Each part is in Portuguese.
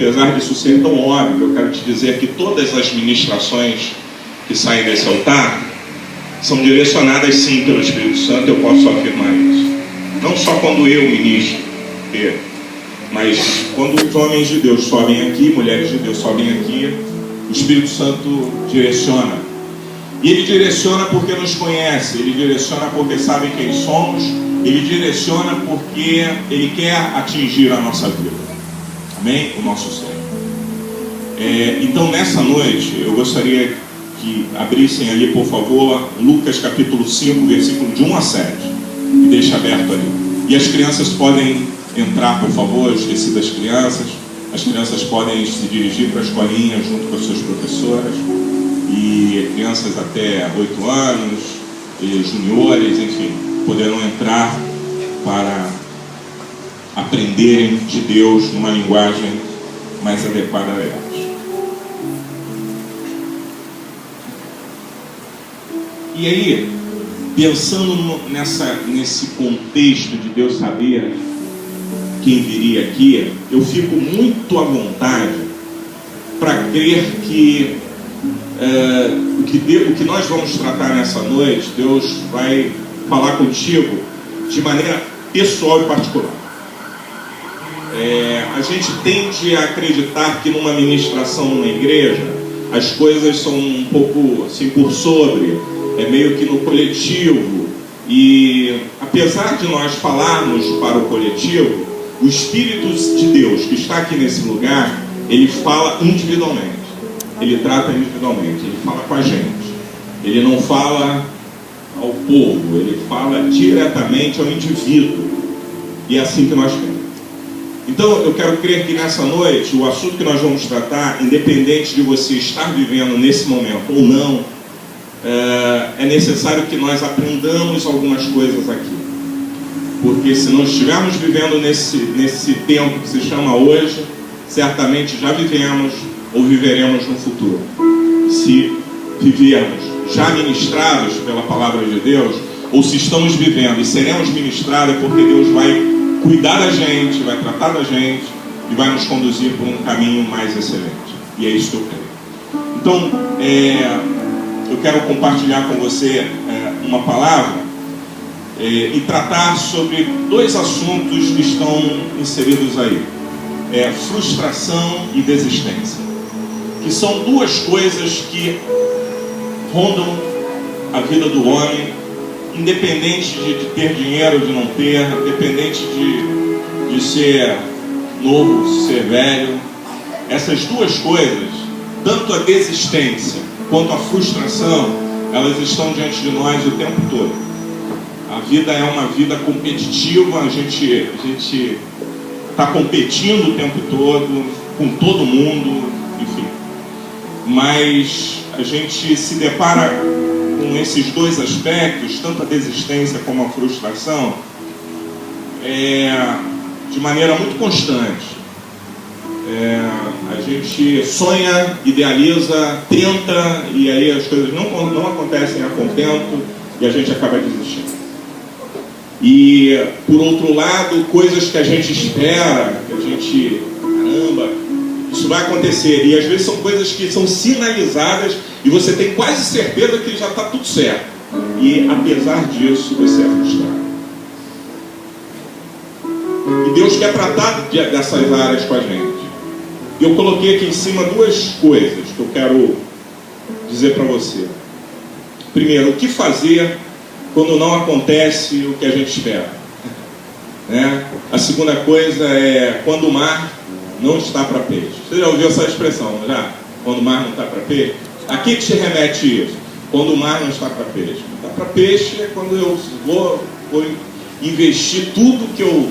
apesar disso ser tão óbvio, eu quero te dizer que todas as ministrações que saem desse altar são direcionadas sim pelo Espírito Santo, eu posso afirmar isso. Não só quando eu ministro, mas quando os homens de Deus sobem aqui, mulheres de Deus sobem aqui, o Espírito Santo direciona. E Ele direciona porque nos conhece, Ele direciona porque sabe quem somos, Ele direciona porque Ele quer atingir a nossa vida. Amém? O nosso ser. Então nessa noite eu gostaria que abrissem ali, por favor, Lucas capítulo 5, versículo de 1 a 7. E deixa aberto ali. E as crianças podem entrar, por favor. Eu esqueci das crianças. As crianças podem se dirigir para a escolinha junto com as suas professoras. E crianças até 8 anos, e juniores, enfim, poderão entrar para aprenderem de Deus numa linguagem mais adequada a elas. E aí, pensando nesse contexto de Deus saber quem viria aqui, eu fico muito à vontade para crer que o que nós vamos tratar nessa noite, Deus vai falar contigo de maneira pessoal e particular. A gente tende a acreditar que numa ministração numa igreja as coisas são um pouco assim por sobre, meio que no coletivo, e apesar de nós falarmos para o coletivo, o Espírito de Deus que está aqui nesse lugar, ele fala individualmente, ele trata individualmente, ele fala com a gente, ele não fala ao povo, ele fala diretamente ao indivíduo, e é assim que nós temos. Então eu quero crer que nessa noite o assunto que nós vamos tratar, independente de você estar vivendo nesse momento ou não, é necessário que nós aprendamos algumas coisas aqui, porque se não estivermos vivendo nesse tempo que se chama hoje, certamente já vivemos ou viveremos no futuro. Se vivermos já ministrados pela palavra de Deus, ou se estamos vivendo e seremos ministrados, é porque Deus vai cuidar da gente, vai tratar da gente e vai nos conduzir por um caminho mais excelente. E é isso que eu creio. Então, eu quero compartilhar com você uma palavra e tratar sobre dois assuntos que estão inseridos aí. Frustração e desistência. Que são duas coisas que rondam a vida do homem, independente de ter dinheiro ou de não ter, independente de ser novo, ser velho. Essas duas coisas, tanto a desistência quanto a frustração, elas estão diante de nós o tempo todo. A vida é uma vida competitiva, a gente está competindo o tempo todo, com todo mundo, enfim. Mas a gente se depara com esses dois aspectos, tanto a desistência como a frustração, de maneira muito constante. A gente sonha, idealiza, tenta, e aí as coisas não acontecem a contento e a gente acaba desistindo. E, por outro lado, coisas que a gente espera, que a gente, caramba, isso vai acontecer. E às vezes são coisas que são sinalizadas e você tem quase certeza que já está tudo certo. E, apesar disso, você é frustrado. E Deus quer tratar dessas áreas com a gente. E eu coloquei aqui em cima duas coisas que eu quero dizer para você. Primeiro, o que fazer quando não acontece o que a gente espera, né? A segunda coisa é quando o mar não está para peixe. Você já ouviu essa expressão, não já? Quando o mar não está para peixe? A que te remete isso? Quando o mar não está para peixe. Não está para peixe é quando eu vou investir tudo que eu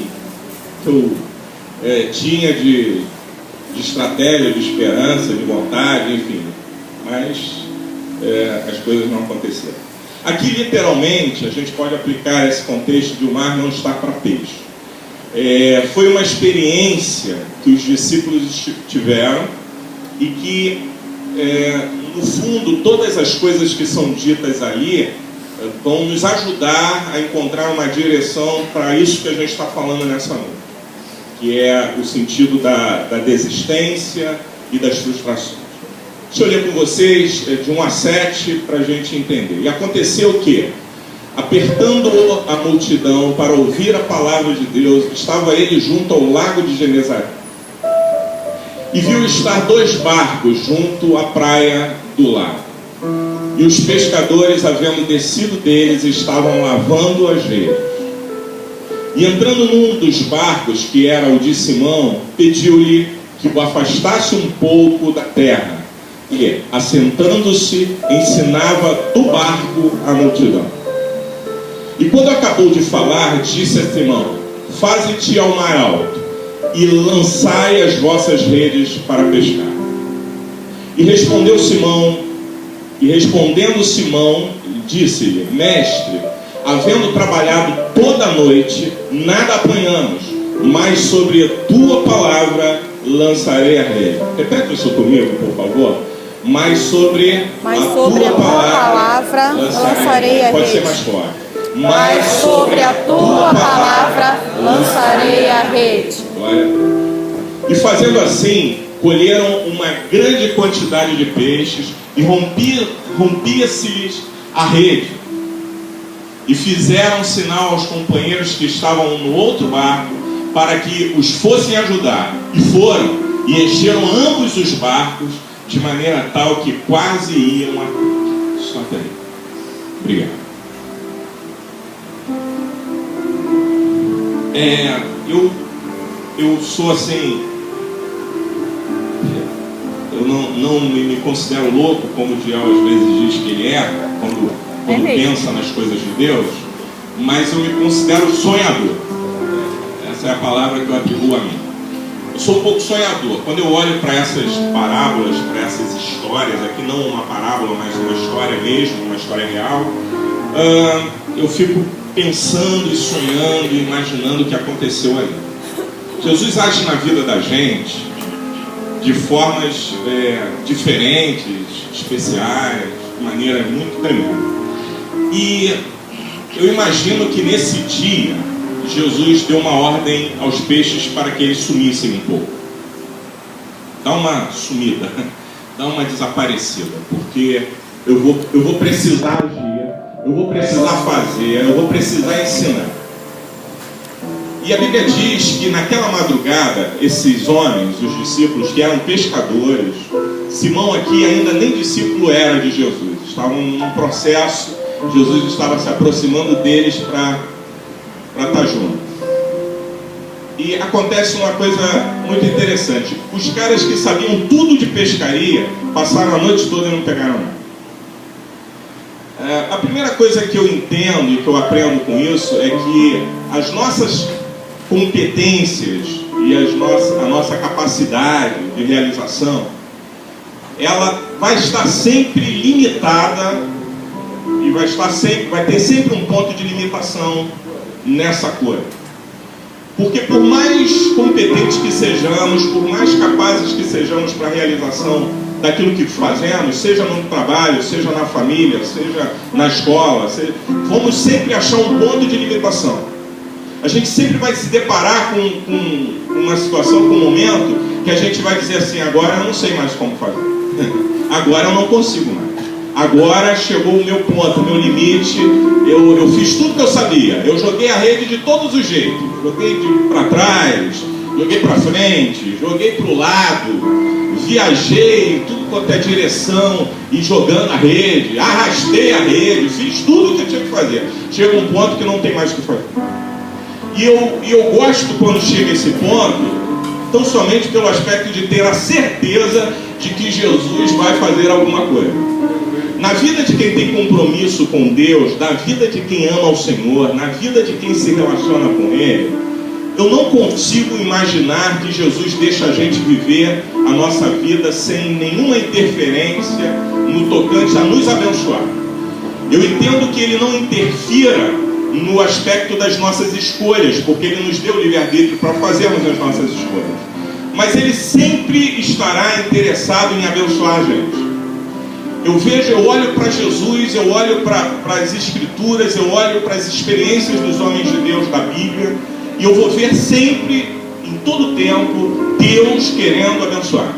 tinha de estratégia, de esperança, de vontade, enfim. Mas as coisas não aconteceram. Aqui, literalmente, a gente pode aplicar esse contexto de o mar não estar para peixe. Foi uma experiência que os discípulos tiveram e que, no fundo, todas as coisas que são ditas ali vão nos ajudar a encontrar uma direção para isso que a gente está falando nessa noite. que é o sentido da desistência e das frustrações. Deixa eu ler com vocês de 1 a 7 para a gente entender. E aconteceu o quê? Apertando a multidão para ouvir a palavra de Deus, estava ele junto ao lago de Genezaré. E viu estar 2 barcos junto à praia do lago. E os pescadores, havendo descido deles, estavam lavando as redes. E entrando num dos barcos, que era o de Simão, pediu-lhe que o afastasse um pouco da terra. E, assentando-se, ensinava do barco a multidão. E quando acabou de falar, disse a Simão: faze-te ao mar alto e lançai as vossas redes para pescar. E respondendo Simão, disse-lhe: mestre, havendo trabalhado toda a noite, nada apanhamos, mas sobre a tua palavra lançarei a rede. Repete isso comigo, por favor. Mas sobre a tua palavra lançarei a rede. Pode ser mais forte. Mas sobre a tua palavra lançarei a rede. E fazendo assim, colheram uma grande quantidade de peixes e rompia-se-lhes a rede. E fizeram sinal aos companheiros que estavam no outro barco para que os fossem ajudar. E foram, e encheram ambos os barcos, de maneira tal que quase iam a... Só até aí. Obrigado. Eu sou assim, eu não me considero louco, como o Diel às vezes diz que ele é, quando pensa nas coisas de Deus, mas eu me considero sonhador. Essa é a palavra que eu atribuo a mim. Eu sou um pouco sonhador. Quando eu olho para essas parábolas, para essas histórias, aqui não uma parábola, mas uma história mesmo, uma história real, eu fico pensando e sonhando e imaginando o que aconteceu ali. Jesus age na vida da gente de formas diferentes, especiais, de maneira muito tremenda. E eu imagino que nesse dia Jesus deu uma ordem aos peixes para que eles sumissem um pouco. Dá uma sumida, dá uma desaparecida, porque eu vou precisar agir, eu vou precisar fazer, eu vou precisar ensinar. E a Bíblia diz que naquela madrugada, esses homens, os discípulos, que eram pescadores, Simão aqui ainda nem discípulo era de Jesus, estavam num processo, Jesus estava se aproximando deles para estar junto. E acontece uma coisa muito interessante: os caras que sabiam tudo de pescaria passaram a noite toda e não pegaram nada. A primeira coisa que eu entendo e que eu aprendo com isso é que as nossas competências e a nossa capacidade de realização, ela vai estar sempre limitada e vai ter sempre um ponto de limitação nessa coisa. Porque por mais competentes que sejamos, por mais capazes que sejamos para a realização daquilo que fazemos, seja no trabalho, seja na família, seja na escola, vamos sempre achar um ponto de limitação. A gente sempre vai se deparar com uma situação, com um momento, que a gente vai dizer assim: agora eu não sei mais como fazer. Agora eu não consigo mais. Agora chegou o meu ponto, o meu limite. Eu fiz tudo que eu sabia. Eu joguei a rede de todos os jeitos. Joguei para trás, joguei para frente, joguei para o lado, viajei em tudo quanto é direção e jogando a rede, arrastei a rede, fiz tudo o que eu tinha que fazer. Chega um ponto que não tem mais o que fazer. E eu gosto quando chega esse ponto, tão somente pelo aspecto de ter a certeza de que Jesus vai fazer alguma coisa. Na vida de quem tem compromisso com Deus, na vida de quem ama o Senhor, na vida de quem se relaciona com Ele, eu não consigo imaginar que Jesus deixa a gente viver a nossa vida sem nenhuma interferência no tocante a nos abençoar. Eu entendo que Ele não interfira no aspecto das nossas escolhas, porque Ele nos deu livre-arbítrio para fazermos as nossas escolhas. Mas Ele sempre estará interessado em abençoar a gente. Eu olho para Jesus, eu olho para as Escrituras, eu olho para as experiências dos homens de Deus da Bíblia, e eu vou ver sempre em todo tempo, Deus querendo abençoar.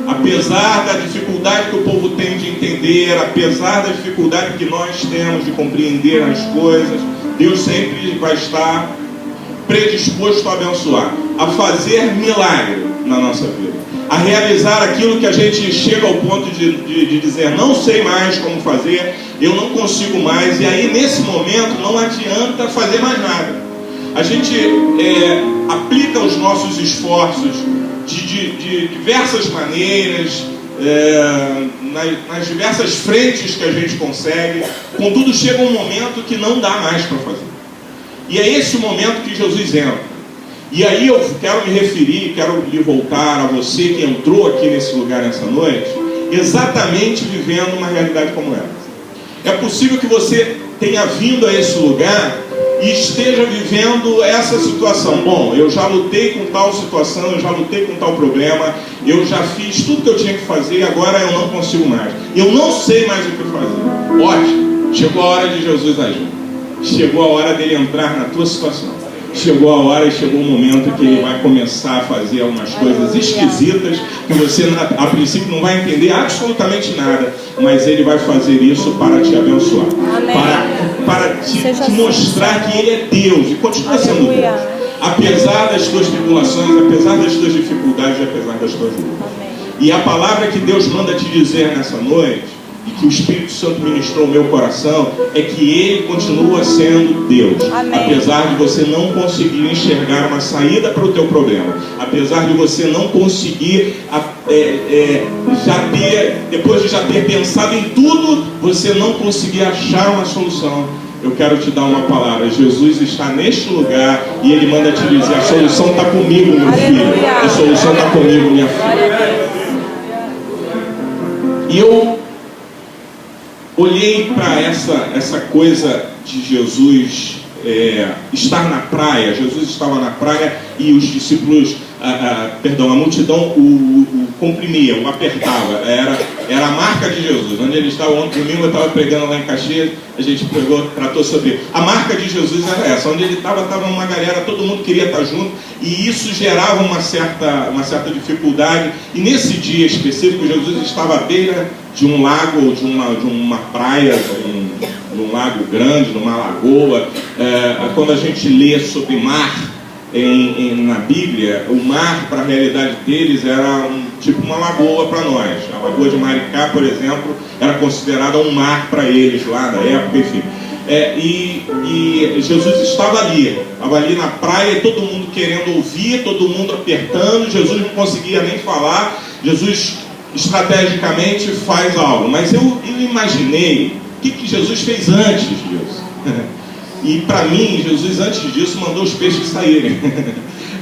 Apesar da dificuldade que o povo tem de entender, apesar da dificuldade que nós temos de compreender as coisas, Deus sempre vai estar predisposto a abençoar, a fazer milagre na nossa vida, a realizar aquilo que a gente chega ao ponto de dizer, não sei mais como fazer, eu não consigo mais, e aí nesse momento não adianta fazer mais nada. A gente aplica os nossos esforços de diversas maneiras, nas diversas frentes que a gente consegue, contudo chega um momento que não dá mais para fazer. E é esse o momento que Jesus entra. E aí eu quero me referir, quero lhe voltar a você que entrou aqui nesse lugar nessa noite, exatamente vivendo uma realidade como essa. É possível que você tenha vindo a esse lugar e esteja vivendo essa situação. Bom, eu já lutei com tal situação, eu já lutei com tal problema, eu já fiz tudo que eu tinha que fazer, agora eu não consigo mais. Eu não sei mais o que fazer. Ótimo, chegou a hora de Jesus agir. Chegou a hora dele entrar na tua situação. Chegou a hora e chegou o momento que ele vai começar a fazer algumas coisas esquisitas que você a princípio não vai entender absolutamente nada, mas ele vai fazer isso para te abençoar, para te mostrar que ele é Deus e continua sendo Deus, apesar das tuas tribulações, apesar das tuas dificuldades, apesar das tuas lutas. E a palavra que Deus manda te dizer nessa noite, e que o Espírito Santo ministrou ao meu coração, é que Ele continua sendo Deus. Amém. Apesar de você não conseguir enxergar uma saída para o teu problema, apesar de você não conseguir depois de já ter pensado em tudo, você não conseguir achar uma solução, eu quero te dar uma palavra. Jesus está neste lugar e Ele manda te dizer, a solução está comigo, meu filho. A solução está comigo, minha filha. E eu olhei para essa coisa de Jesus estar na praia. Jesus estava na praia e os discípulos, a multidão o comprimia, o apertava. Era a marca de Jesus. Onde ele estava ontem domingo, eu estava pregando lá em Caxias, a gente tratou sobre a marca de Jesus era essa. Onde ele estava uma galera, todo mundo queria estar junto, e isso gerava uma certa dificuldade. E nesse dia específico, Jesus estava à beira de um lago, ou de uma praia, de um lago grande, numa lagoa. Quando a gente lê sobre mar na Bíblia, o mar, para a realidade deles, era tipo uma lagoa para nós. A lagoa de Maricá, por exemplo, era considerada um mar para eles lá na época, enfim. E Jesus estava ali na praia, todo mundo querendo ouvir, todo mundo apertando. Jesus não conseguia nem falar. Jesus estrategicamente faz algo, mas eu imaginei o que Jesus fez antes disso. E para mim, Jesus antes disso mandou os peixes saírem.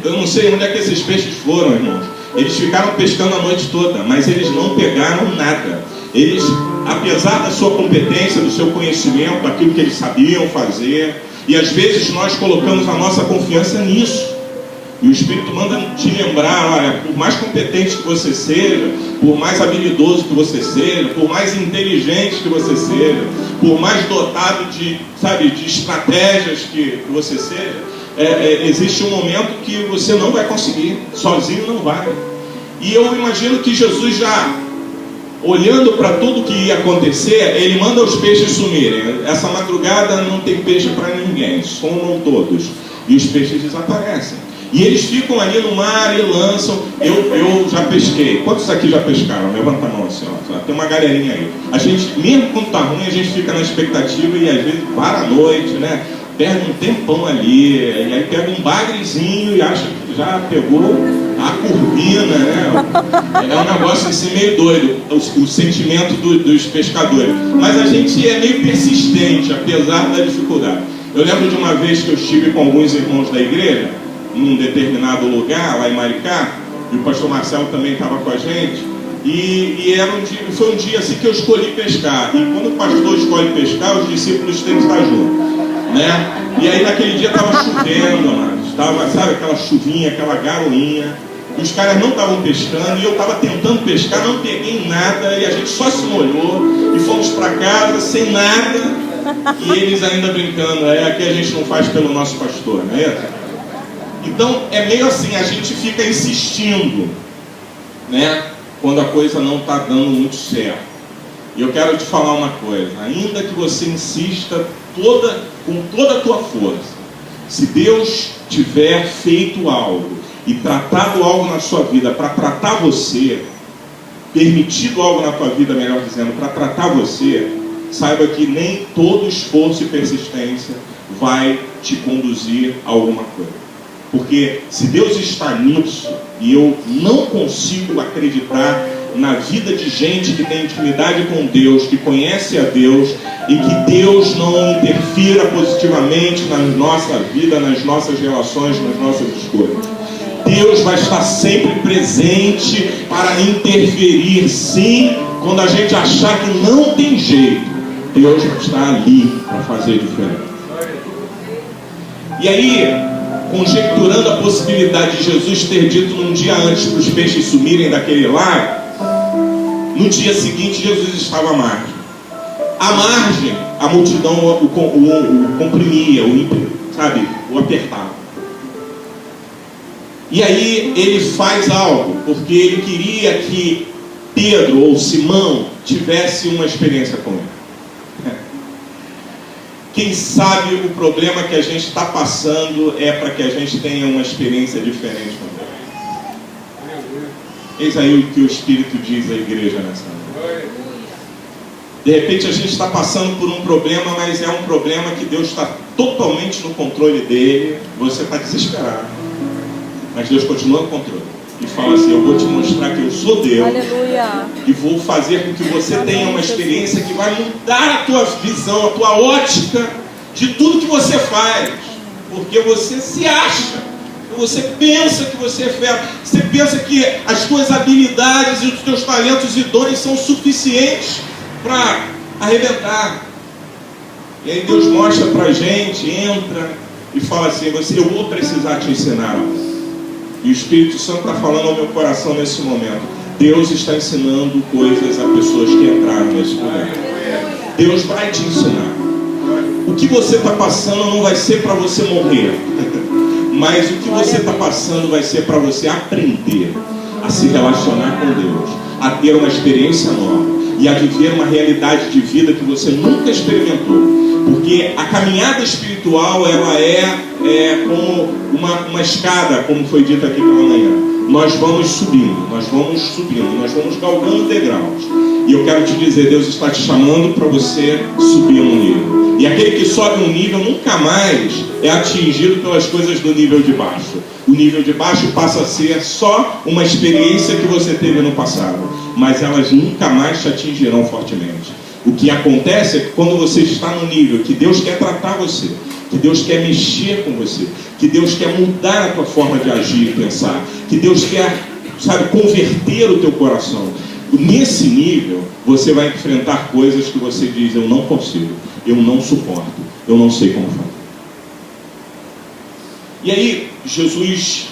Eu não sei onde é que esses peixes foram, irmãos. Eles ficaram pescando a noite toda, mas eles não pegaram nada. Eles, apesar da sua competência, do seu conhecimento, daquilo que eles sabiam fazer, e às vezes nós colocamos a nossa confiança nisso. E o Espírito manda te lembrar, olha, por mais competente que você seja, por mais habilidoso que você seja, por mais inteligente que você seja, por mais dotado de estratégias que você seja, existe um momento que você não vai conseguir, sozinho não vai. E eu imagino que Jesus já, olhando para tudo que ia acontecer, ele manda os peixes sumirem. Essa madrugada não tem peixe para ninguém, somam todos. E os peixes desaparecem. E eles ficam ali no mar e lançam. Eu já pesquei. Quantos aqui já pescaram? Levanta a mão assim, ó. Tem uma galerinha aí. A gente, mesmo quando está ruim, a gente fica na expectativa e às vezes para a noite, né? Perde um tempão ali, e aí pega um bagrezinho e acha que já pegou a curvina, né? É um negócio assim meio doido, o sentimento dos pescadores. Mas a gente é meio persistente, apesar da dificuldade. Eu lembro de uma vez que eu estive com alguns irmãos da igreja, num determinado lugar, lá em Maricá, e o pastor Marcelo também estava com a gente, e foi um dia assim que eu escolhi pescar. E quando o pastor escolhe pescar, os discípulos têm que estar juntos, né? E aí naquele dia estava chovendo, amados. Estava, sabe, aquela chuvinha, aquela garoinha. E os caras não estavam pescando, e eu estava tentando pescar, não peguei nada, e a gente só se molhou, e fomos para casa sem nada, e eles ainda brincando, aqui a gente não faz pelo nosso pastor, não é isso? Então é meio assim, a gente fica insistindo, né? Quando a coisa não está dando muito certo. E eu quero te falar uma coisa, ainda que você insista com toda a tua força, se Deus tiver feito algo e tratado algo na sua vida para tratar você, permitido algo na tua vida, melhor dizendo, para tratar você, saiba que nem todo esforço e persistência vai te conduzir a alguma coisa. Porque se Deus está nisso, e eu não consigo acreditar na vida de gente que tem intimidade com Deus, que conhece a Deus, e que Deus não interfira positivamente na nossa vida, nas nossas relações, nas nossas escolhas. Deus vai estar sempre presente para interferir, sim, quando a gente achar que não tem jeito. Deus vai estar ali para fazer diferença. E aí, conjecturando a possibilidade de Jesus ter dito num dia antes para os peixes sumirem daquele lago, no dia seguinte Jesus estava à margem. À margem, a multidão o comprimia, o apertava. E aí ele faz algo, porque ele queria que Pedro ou Simão tivesse uma experiência com ele. Quem sabe o problema que a gente está passando é para que a gente tenha uma experiência diferente com Deus. Eis aí o que o Espírito diz à igreja nessa noite. De repente a gente está passando por um problema, mas é um problema que Deus está totalmente no controle dele. Você está desesperado, mas Deus continua no controle. E fala assim: eu vou te mostrar que eu sou Deus. Aleluia. E vou fazer com que você tenha uma experiência que vai mudar a tua visão, a tua ótica de tudo que você faz. Porque você se acha, você pensa que você é fera, você pensa que as tuas habilidades e os teus talentos e dons são suficientes para arrebentar. E aí Deus mostra pra gente, entra e fala assim: eu vou precisar te ensinar algo. E o Espírito Santo está falando ao meu coração nesse momento. Deus está ensinando coisas a pessoas que entraram nesse momento. Deus vai te ensinar. O que você está passando não vai ser para você morrer, mas o que você está passando vai ser para você aprender a se relacionar com Deus, a ter uma experiência nova e a viver uma realidade de vida que você nunca experimentou. Porque a caminhada espiritual, ela é como uma escada, como foi dito aqui pela manhã. Nós vamos subindo, nós vamos galgando degraus. E eu quero te dizer, Deus está te chamando para você subir um nível. E aquele que sobe um nível nunca mais é atingido pelas coisas do nível de baixo. O nível de baixo passa a ser só uma experiência que você teve no passado, mas elas nunca mais te atingirão fortemente. O que acontece é que quando você está no nível que Deus quer tratar você, que Deus quer mexer com você, que Deus quer mudar a tua forma de agir e pensar, que Deus quer, converter o teu coração, nesse nível você vai enfrentar coisas que você diz: eu não consigo, eu não suporto, eu não sei como fazer. E aí Jesus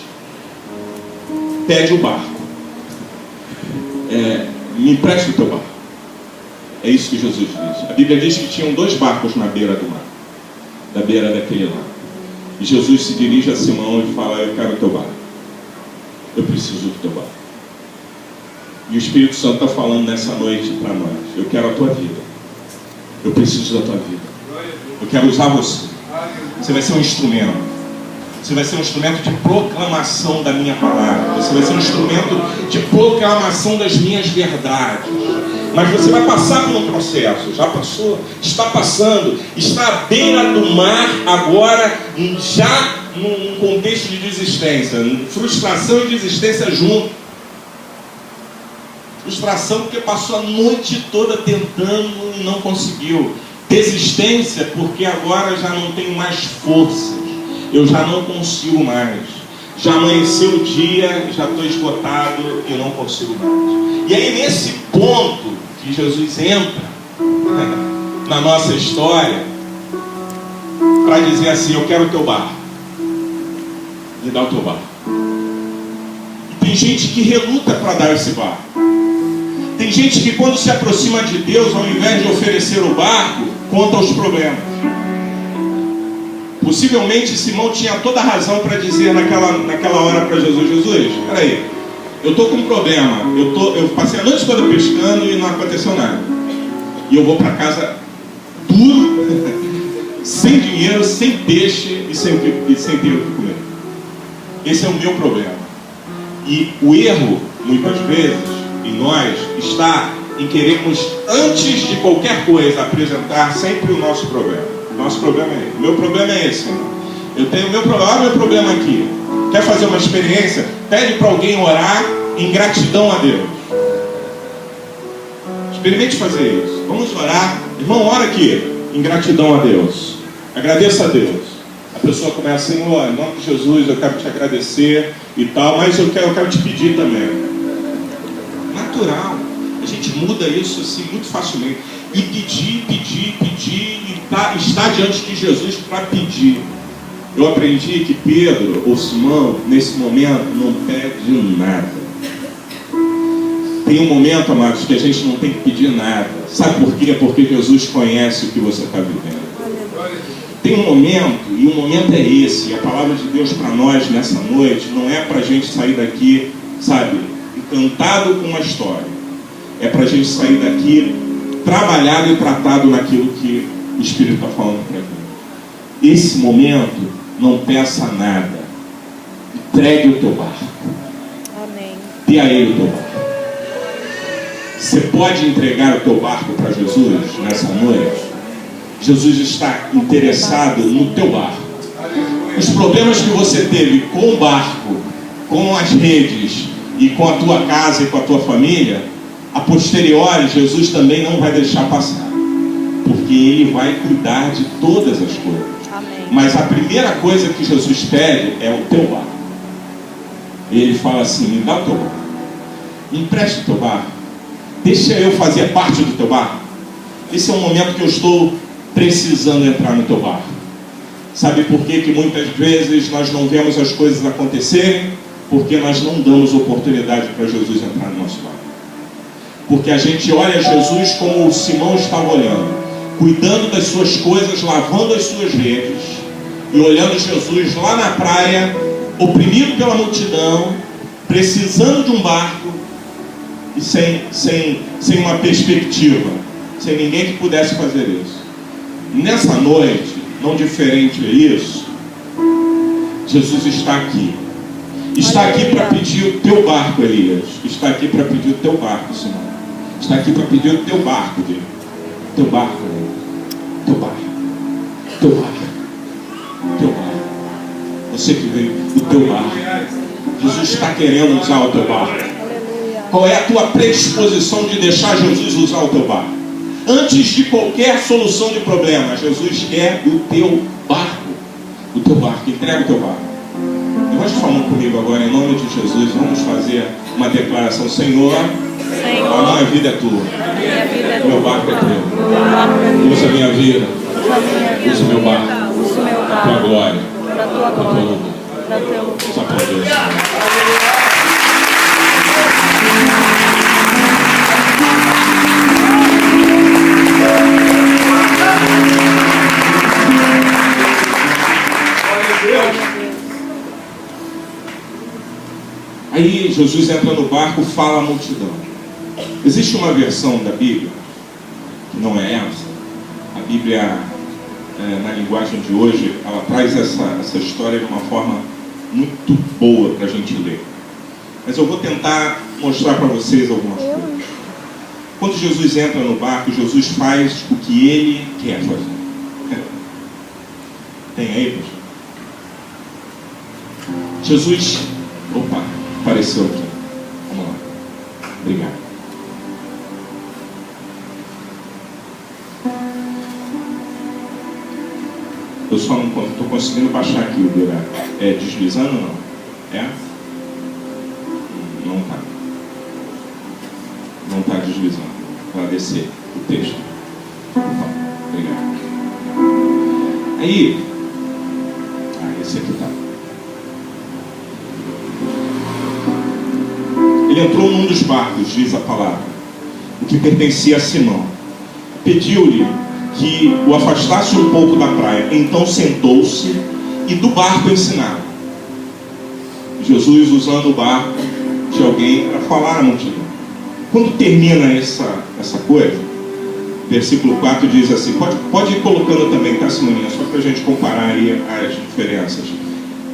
pede o barco. Me empresta o teu barco. É isso que Jesus diz. A Bíblia diz que tinham 2 barcos na beira do mar, da beira daquele lago. E Jesus se dirige a Simão e fala: eu quero o teu barco. Eu preciso do teu barco. E o Espírito Santo está falando nessa noite para nós: eu quero a tua vida. Eu preciso da tua vida. Eu quero usar você. Você vai ser um instrumento. Você vai ser um instrumento de proclamação da minha palavra. Você vai ser um instrumento de proclamação das minhas verdades. Mas você vai passar por um processo. Já passou, está passando, está à beira do mar agora, já num contexto de desistência, frustração e desistência junto. Frustração porque passou a noite toda tentando e não conseguiu. Desistência porque agora já não tenho mais forças, eu já não consigo mais. Já amanheceu o dia, já estou esgotado e não consigo mais. E aí nesse ponto que Jesus entra na nossa história para dizer assim: eu quero o teu barco, me dá o teu barco. E tem gente que reluta para dar esse barco. Tem gente que quando se aproxima de Deus, ao invés de oferecer o barco, conta os problemas. Possivelmente Simão tinha toda a razão para dizer naquela hora para Jesus: Jesus, peraí, eu estou com um problema, eu passei a noite toda pescando e não aconteceu nada. E eu vou para casa duro, sem dinheiro, sem peixe e sem ter o que comer. Esse é o meu problema. E o erro, muitas vezes, em nós, está em querermos, antes de qualquer coisa, apresentar sempre o nosso problema. O nosso problema é esse. O meu problema é esse, irmão. Eu tenho o meu problema, olha o meu problema aqui. Quer fazer uma experiência? Pede para alguém orar em gratidão a Deus. Experimente fazer isso. Vamos orar. Irmão, ora aqui, em gratidão a Deus. Agradeça a Deus. A pessoa começa: Senhor, em nome de Jesus, eu quero te agradecer e tal, mas eu quero te pedir também. Natural. A gente muda isso assim muito facilmente. E pedir, e estar diante de Jesus para pedir. Eu aprendi que Pedro ou Simão, nesse momento, não pede nada. Tem um momento, amados, que a gente não tem que pedir nada. Sabe por quê? Porque Jesus conhece o que você está vivendo. Tem um momento, e o momento é esse. A palavra de Deus para nós nessa noite não é para a gente sair daqui, sabe, encantado com uma história. É para a gente sair daqui trabalhado e tratado naquilo que o Espírito está falando para mim. Esse momento, não peça nada. Entregue o teu barco. Amém. Dê a Ele o teu barco. Você pode entregar o teu barco para Jesus nessa noite? Jesus está interessado no teu barco. Os problemas que você teve com o barco, com as redes e com a tua casa e com a tua família, a posteriori Jesus também não vai deixar passar, porque Ele vai cuidar de todas as coisas. Amém. Mas a primeira coisa que Jesus pede é o teu barco. E Ele fala assim: me dá o teu barco, me empreste o teu barco, deixa eu fazer parte do teu barco. Esse é um momento que eu estou precisando entrar no teu barco. Sabe por quê? Que muitas vezes nós não vemos as coisas acontecerem? Porque nós não damos oportunidade para Jesus entrar no nosso barco. Porque a gente olha Jesus como o Simão estava olhando, cuidando das suas coisas, lavando as suas redes, e olhando Jesus lá na praia, oprimido pela multidão, precisando de um barco, e sem uma perspectiva, sem ninguém que pudesse fazer isso. Nessa noite, não diferente isso, Jesus está aqui. Está aqui para pedir o teu barco, Elias. Está aqui para pedir o teu barco, Simão. Está aqui para pedir o teu barco, Deus. Teu barco, teu barco, teu barco, teu barco. Você que veio, o teu barco. Jesus está querendo usar o teu barco. Qual é a tua predisposição de deixar Jesus usar o teu barco? Antes de qualquer solução de problema, Jesus quer o teu barco. O teu barco, entrega o teu barco. Eu gosto de falar comigo agora, em nome de Jesus, vamos fazer uma declaração. Senhor, a minha vida é tua, meu barco é teu. Usa a minha vida, usa o meu barco, a tua glória, a tua louvor. Só para Deus. Aí Jesus entra no barco, fala à multidão. Existe uma versão da Bíblia, que não é essa. A Bíblia, na linguagem de hoje, ela traz essa história de uma forma muito boa para a gente ler. Mas eu vou tentar mostrar para vocês algumas coisas. Quando Jesus entra no barco, Jesus faz o que Ele quer fazer. Tem aí, pastor? Jesus... Opa, apareceu aqui. Vamos lá. Obrigado. Eu só não estou conseguindo baixar aqui o buraco. É deslizando ou não? É? Não está. Não está deslizando. Para descer o texto. Então, obrigado. Aí, esse aqui está. Ele entrou num dos barcos, diz a palavra, o que pertencia a Simão. Pediu-lhe que o afastasse um pouco da praia. Então sentou-se e do barco ensinava. Jesus usando o barco de alguém para falar à multidão. Quando termina essa coisa, versículo 4 diz assim, pode ir colocando também, tá, Simoninha? Só para a gente comparar aí as diferenças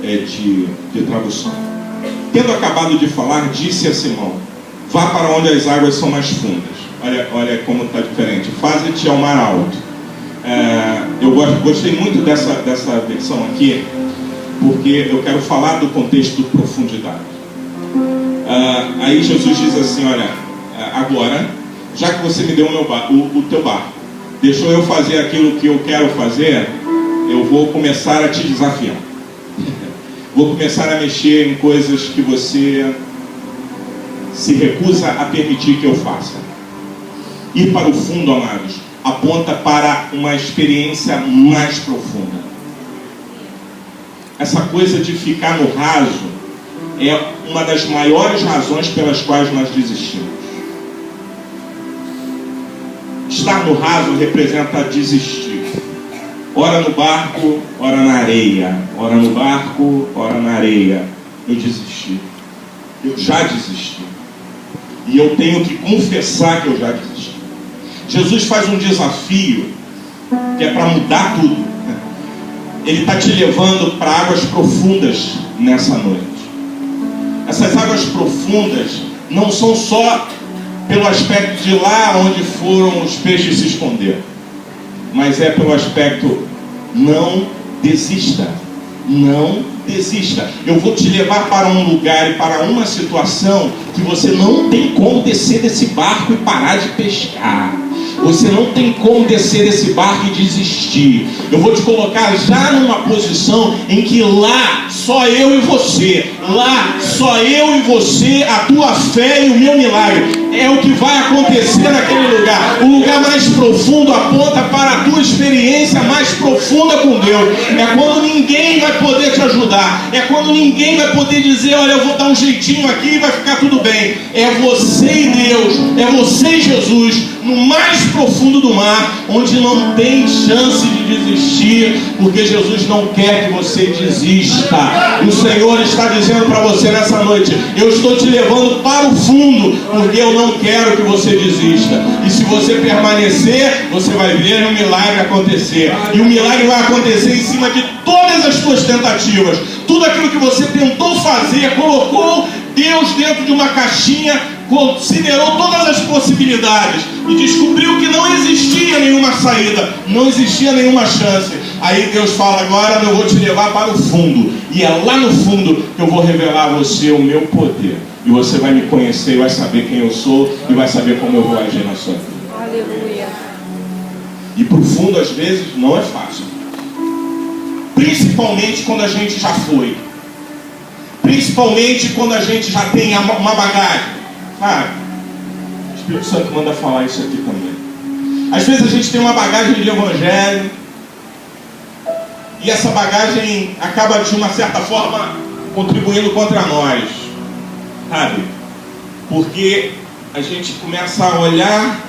de tradução. Tendo acabado de falar, disse a Simão, vá para onde as águas são mais fundas. Olha como está diferente. Faze-te ao mar alto. Eu gostei muito dessa versão aqui, porque eu quero falar do contexto de profundidade. Aí Jesus diz assim, olha, agora, já que você me deu o teu barco, deixou eu fazer aquilo que eu quero fazer, eu vou começar a te desafiar. Vou começar a mexer em coisas que você se recusa a permitir que eu faça. Ir para o fundo, amados, aponta para uma experiência mais profunda. Essa coisa de ficar no raso é uma das maiores razões pelas quais nós desistimos. Estar no raso representa desistir. Ora no barco, ora na areia. Ora no barco, ora na areia. Eu desisti. Eu já desisti. E eu tenho que confessar que eu já desisti. Jesus faz um desafio que é para mudar tudo. Ele está te levando para águas profundas nessa noite. Essas águas profundas não são só pelo aspecto de lá onde foram os peixes se esconder, mas é pelo aspecto não desista. Não desista. Eu vou te levar para um lugar e para uma situação que você não tem como descer desse barco e parar de pescar. Você não tem como descer desse barco e desistir. Eu vou te colocar já numa posição em que lá só eu e você, lá só eu e você, a tua fé e o meu milagre é o que vai acontecer naquele lugar. O lugar mais profundo aponta para a tua experiência mais profunda com Deus. É quando ninguém vai poder te ajudar. É quando ninguém vai poder dizer, olha, eu vou dar um jeitinho aqui e vai ficar tudo bem. É você e Deus, é você e Jesus, no mais profundo do mar, onde não tem chance de desistir, porque Jesus não quer que você desista. O Senhor está dizendo para você nessa noite, eu estou te levando para o fundo, porque eu não quero que você desista. E se você permanecer, você vai ver um milagre acontecer. E o milagre vai acontecer em cima de todas as suas tentativas. Tudo aquilo que você tentou fazer, colocou Deus dentro de uma caixinha, considerou todas as possibilidades e descobriu que não existia nenhuma saída, não existia nenhuma chance. Aí Deus fala, agora eu vou te levar para o fundo, e é lá no fundo que eu vou revelar a você o meu poder, e você vai me conhecer e vai saber quem eu sou e vai saber como eu vou agir na sua vida. Aleluia. E para o fundo às vezes não é fácil, principalmente quando a gente já foi, principalmente quando a gente já tem uma bagagem. O Espírito Santo manda falar isso aqui também. Às vezes a gente tem uma bagagem de evangelho e essa bagagem acaba de uma certa forma contribuindo contra nós, sabe? Porque a gente começa a olhar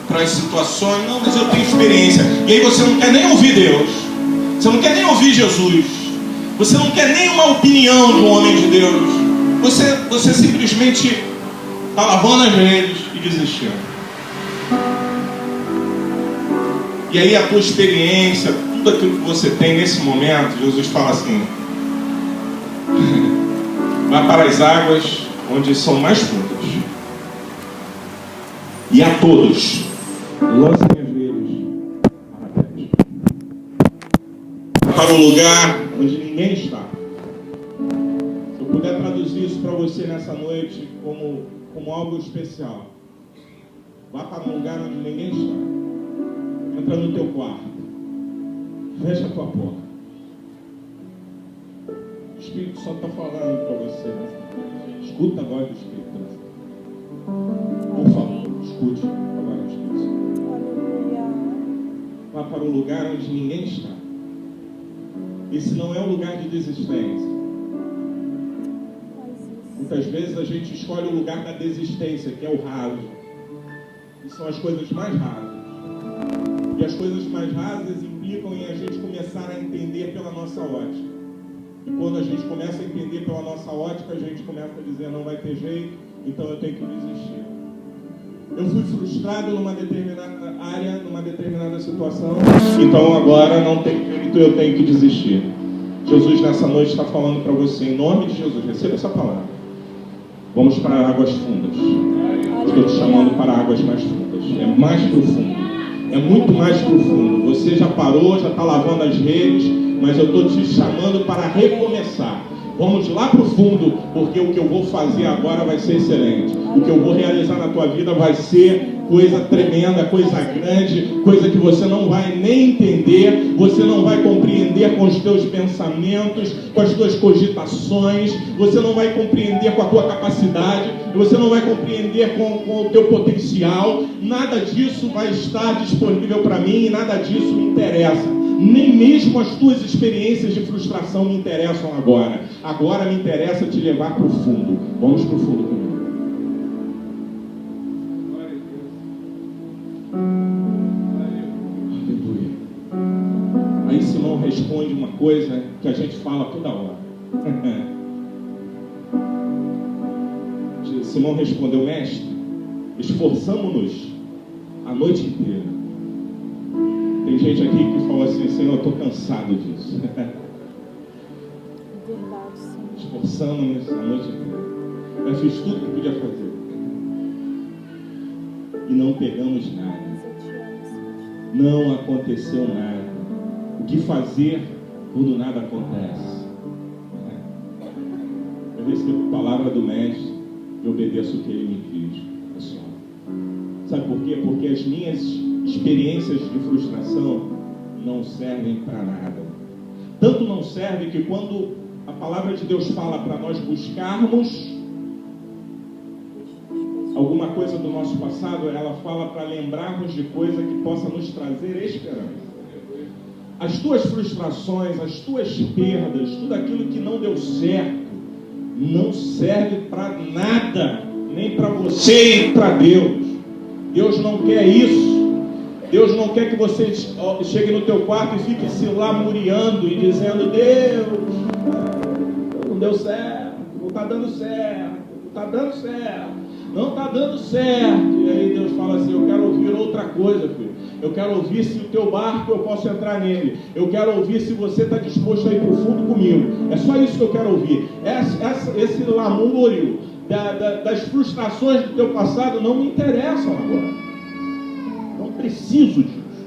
para as situações, não, mas eu tenho experiência, e aí você não quer nem ouvir Deus, você não quer nem ouvir Jesus, você não quer nem uma opinião do homem de Deus, você simplesmente está lavando as redes e desistindo. E aí a tua experiência, tudo aquilo que você tem nesse momento, Jesus fala assim, vai para as águas onde são mais fundas, e a todos lancem as redes para o lugar onde ninguém está. Se eu puder traduzir isso para você nessa noite como algo especial, vá para um lugar onde ninguém está. Entra no teu quarto, fecha a tua porta. O Espírito Santo está falando para você, né? Escuta a voz do Espírito Santo. Por favor, escute a voz do Espírito Santo. Vá para um lugar onde ninguém está. Esse não é um lugar de desistência. Muitas vezes a gente escolhe o lugar da desistência, que é o raso. Que são as coisas mais rasas. E as coisas mais rasas implicam em a gente começar a entender pela nossa ótica. E quando a gente começa a entender pela nossa ótica, a gente começa a dizer, não vai ter jeito, então eu tenho que desistir. Eu fui frustrado numa determinada área, numa determinada situação, então agora não tem jeito, eu tenho que desistir. Jesus nessa noite está falando para você, em nome de Jesus, receba essa palavra. Vamos para águas fundas. Estou te chamando para águas mais fundas. É mais profundo. É muito mais profundo. Você já parou, já está lavando as redes, mas eu estou te chamando para recomeçar. Vamos lá para o fundo, porque o que eu vou fazer agora vai ser excelente. O que eu vou realizar na tua vida vai ser coisa tremenda, coisa grande, coisa que você não vai nem entender, você não vai compreender com os teus pensamentos, com as tuas cogitações, você não vai compreender com a tua capacidade, você não vai compreender com o teu potencial. Nada disso vai estar disponível para mim e nada disso me interessa. Nem mesmo as tuas experiências de frustração me interessam agora. Agora me interessa te levar para o fundo. Vamos para o fundo comigo. Aleluia. Aí Simão responde uma coisa que a gente fala toda hora. Simão respondeu, mestre, esforçamos-nos a noite inteira. Tem gente aqui que fala assim, Senhor, eu estou cansado disso. Verdade, sim. Esforçamos-nos a noite inteira. Eu fiz tudo que podia fazer. E não pegamos nada. Não aconteceu nada. O que fazer quando nada acontece? Eu recebo a palavra do mestre e obedeço o que ele me diz. Pessoal. Sabe por quê? Porque as minhas experiências de frustração não servem para nada. Tanto não serve que quando a palavra de Deus fala para nós buscarmos alguma coisa do nosso passado, ela fala para lembrarmos de coisa que possa nos trazer esperança. As tuas frustrações, as tuas perdas, tudo aquilo que não deu certo, não serve para nada, nem para você, nem para Deus. Deus não quer isso. Deus não quer que você chegue no teu quarto e fique se lamuriando e dizendo, Deus, não deu certo, não está dando certo, não está dando certo, não está dando certo. E aí Deus fala assim, eu quero ouvir outra coisa, filho. Eu quero ouvir se o teu barco eu posso entrar nele. Eu quero ouvir se você está disposto a ir para o fundo comigo. É só isso que eu quero ouvir. Esse lamúrio das frustrações do teu passado não me interessam agora. Não preciso disso.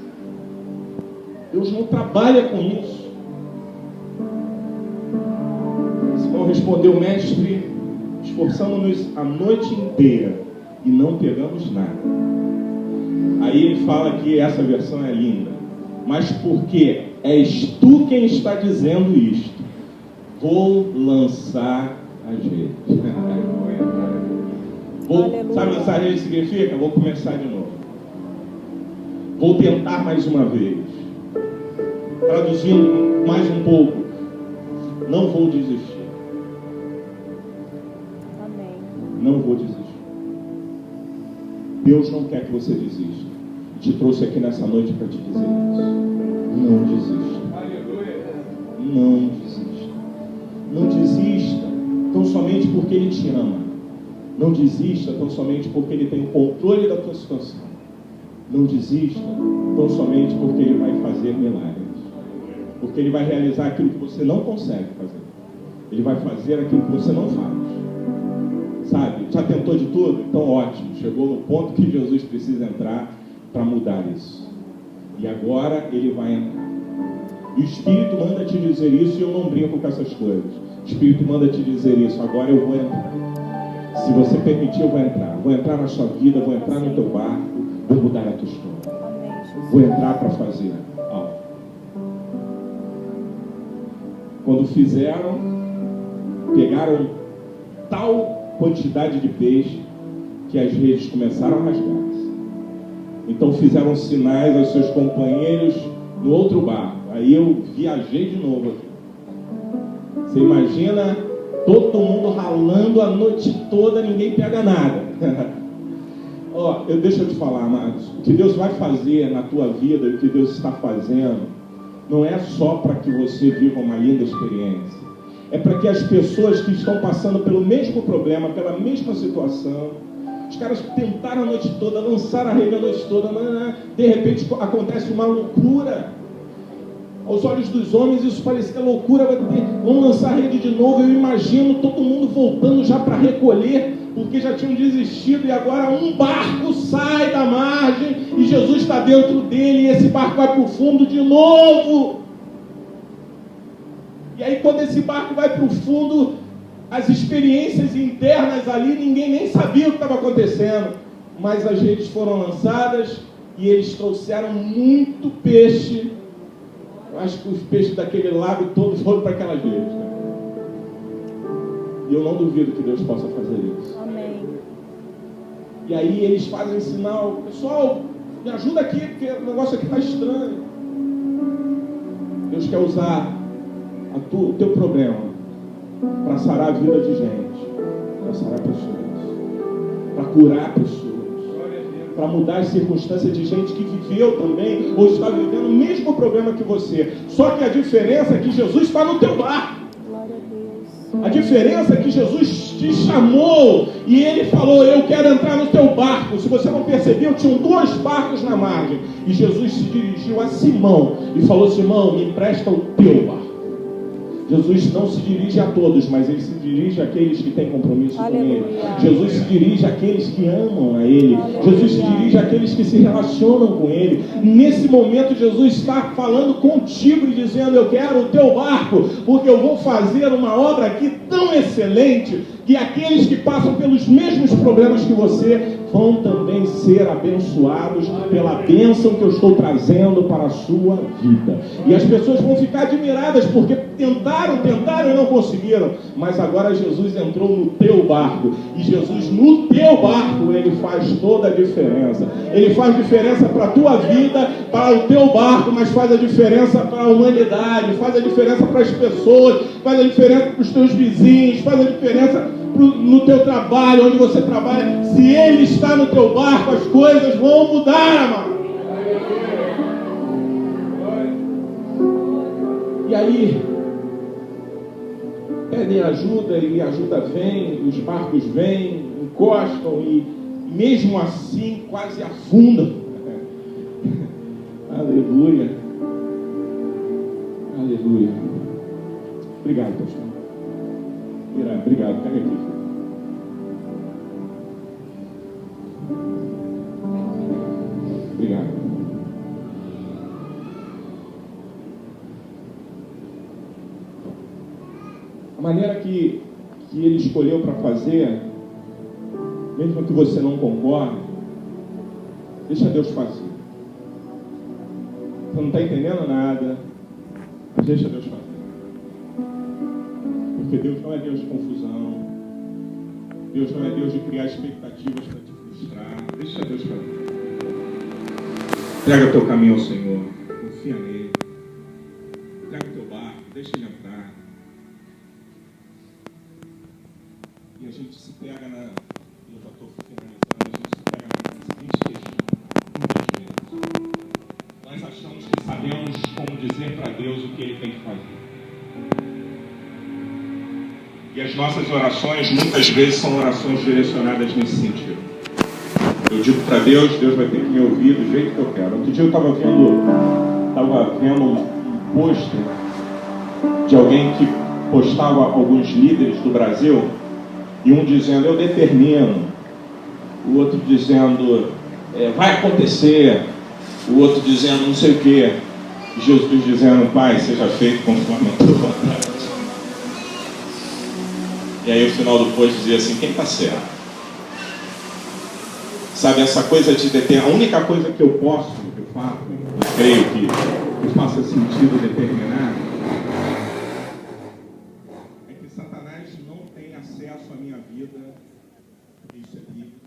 Deus não trabalha com isso. Simão respondeu, mestre, esforçamos-nos a noite inteira e não pegamos nada. Aí ele fala que essa versão é linda. Mas porque és tu quem está dizendo isto, vou lançar as redes. Sabe lançar as redes significa? Vou começar de novo. Vou tentar mais uma vez. Traduzindo mais um pouco. Não vou desistir. Amém. Não vou desistir. Deus não quer que você desista. Te trouxe aqui nessa noite para te dizer isso. Não desista. Não desista. Não desista tão somente porque Ele te ama. Não desista tão somente porque Ele tem o controle da tua situação. Não desista tão somente porque Ele vai fazer milagres. Porque Ele vai realizar aquilo que você não consegue fazer. Ele vai fazer aquilo que você não faz. Sabe? Já tentou de tudo? Então ótimo. Chegou no ponto que Jesus precisa entrar para mudar isso. E agora Ele vai entrar. E o Espírito manda te dizer isso e eu não brinco com essas coisas. O Espírito manda te dizer isso. Agora eu vou entrar. Se você permitir, eu vou entrar. Vou entrar na sua vida, vou entrar no teu barco, vou mudar a tua história. Vou entrar para fazer algo. Quando fizeram, pegaram tal quantidade de peixe que as redes começaram a rasgar-se. Então fizeram sinais aos seus companheiros no outro barco. Aí eu viajei de novo aqui. Você imagina todo mundo ralando a noite toda, ninguém pega nada. Deixa eu te falar, amados. O que Deus vai fazer na tua vida, o que Deus está fazendo, não é só para que você viva uma linda experiência. É para que as pessoas que estão passando pelo mesmo problema, pela mesma situação, os caras tentaram a noite toda, lançaram a rede a noite toda, de repente acontece uma loucura. Aos olhos dos homens isso parecia loucura, vão lançar a rede de novo. Eu imagino todo mundo voltando já para recolher, porque já tinham desistido, e agora um barco sai da margem e Jesus está dentro dele, e esse barco vai para o fundo de novo. E aí quando esse barco vai para o fundo, as experiências internas ali, ninguém nem sabia o que estava acontecendo, mas as redes foram lançadas e eles trouxeram muito peixe. Eu acho que os peixes daquele lago todos foram para aquelas redes, né? E eu não duvido que Deus possa fazer isso. Amém. E aí eles fazem sinal: pessoal, me ajuda aqui, porque o negócio aqui está estranho. Deus quer usar o teu problema para sarar a vida de gente, para sarar pessoas, para curar pessoas, para mudar as circunstâncias de gente que viveu também, ou está vivendo o mesmo problema que você. Só que a diferença é que Jesus está no teu barco. Glória a Deus. A diferença é que Jesus te chamou e Ele falou: eu quero entrar no teu barco. Se você não percebeu, tinham 2 barcos na margem. E Jesus se dirigiu a Simão e falou: Simão, me empresta o teu barco. Jesus não se dirige a todos, mas Ele se dirige àqueles que têm compromisso com Ele. Jesus se dirige àqueles que amam a Ele. Jesus se dirige àqueles que se relacionam com Ele. Nesse momento, Jesus está falando contigo e dizendo: eu quero o teu barco, porque eu vou fazer uma obra aqui tão excelente, que aqueles que passam pelos mesmos problemas que você vão também ser abençoados pela bênção que eu estou trazendo para a sua vida. E as pessoas vão ficar admiradas, porque tentaram e não conseguiram, mas agora Jesus entrou no teu barco, e Jesus no teu barco, Ele faz toda a diferença. Ele faz diferença para a tua vida, para o teu barco, mas faz a diferença para a humanidade, faz a diferença para as pessoas, faz a diferença para os teus vizinhos, faz a diferença no teu trabalho, onde você trabalha. Se Ele está no teu barco, as coisas vão mudar, amado. E aí pedem ajuda, e a ajuda vem, os barcos vêm, encostam, e mesmo assim quase afundam. Aleluia. Aleluia. Obrigado, pastor. Obrigado, pega aqui. Obrigado. A maneira que Ele escolheu para fazer, mesmo que você não concorde, deixa Deus fazer. Você não está entendendo nada, mas deixa Deus fazer. Porque Deus não é Deus de confusão. Deus não é Deus de criar expectativas para te frustrar. Deixa Deus fazer. Entrega o teu caminho ao Senhor. Confia nele. Entrega o teu barco. Deixa Ele entrar. E a gente se pega na... Eu já estou finalizando. A gente se pega na seguinte questão. Muitas vezes. Nós achamos que sabemos como dizer para Deus o que Ele tem que fazer. E as nossas orações, muitas vezes, são orações direcionadas nesse sentido. Eu digo para Deus, Deus vai ter que me ouvir do jeito que eu quero. Outro dia eu estava vendo um post de alguém que postava alguns líderes do Brasil, e um dizendo: eu determino, o outro dizendo: vai acontecer, o outro dizendo não sei o quê, e Jesus dizendo: Pai, seja feito conforme a tua vontade. E aí o final do post dizia assim: quem está certo? Sabe, essa coisa de determinar, a única coisa que eu posso, de fato, eu creio que faça sentido determinar, é que Satanás não tem acesso à minha vida, porque isso é bíblico,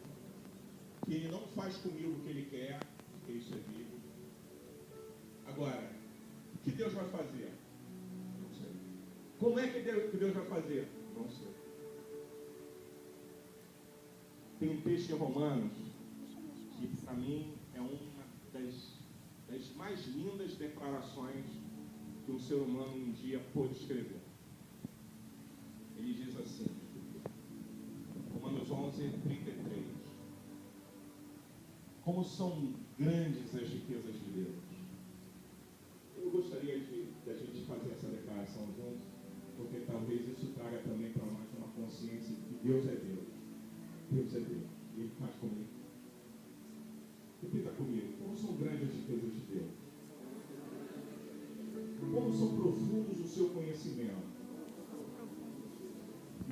que ele não faz comigo o que ele quer, porque isso é bíblico. Agora, o que Deus vai fazer? Não sei. Como é que Deus vai fazer? Não sei. Tem um texto em Romanos para mim, é uma das mais lindas declarações que um ser humano um dia pôde escrever. Ele diz assim, Romanos 11:33. Como são grandes as riquezas de Deus. Eu gostaria da gente fazer essa declaração juntos, porque talvez isso traga também para nós uma consciência de que Deus é Deus. Deus é Deus. E Ele faz comigo. Repita comigo. Como são grandes as riquezas de Deus? Como são profundos o seu conhecimento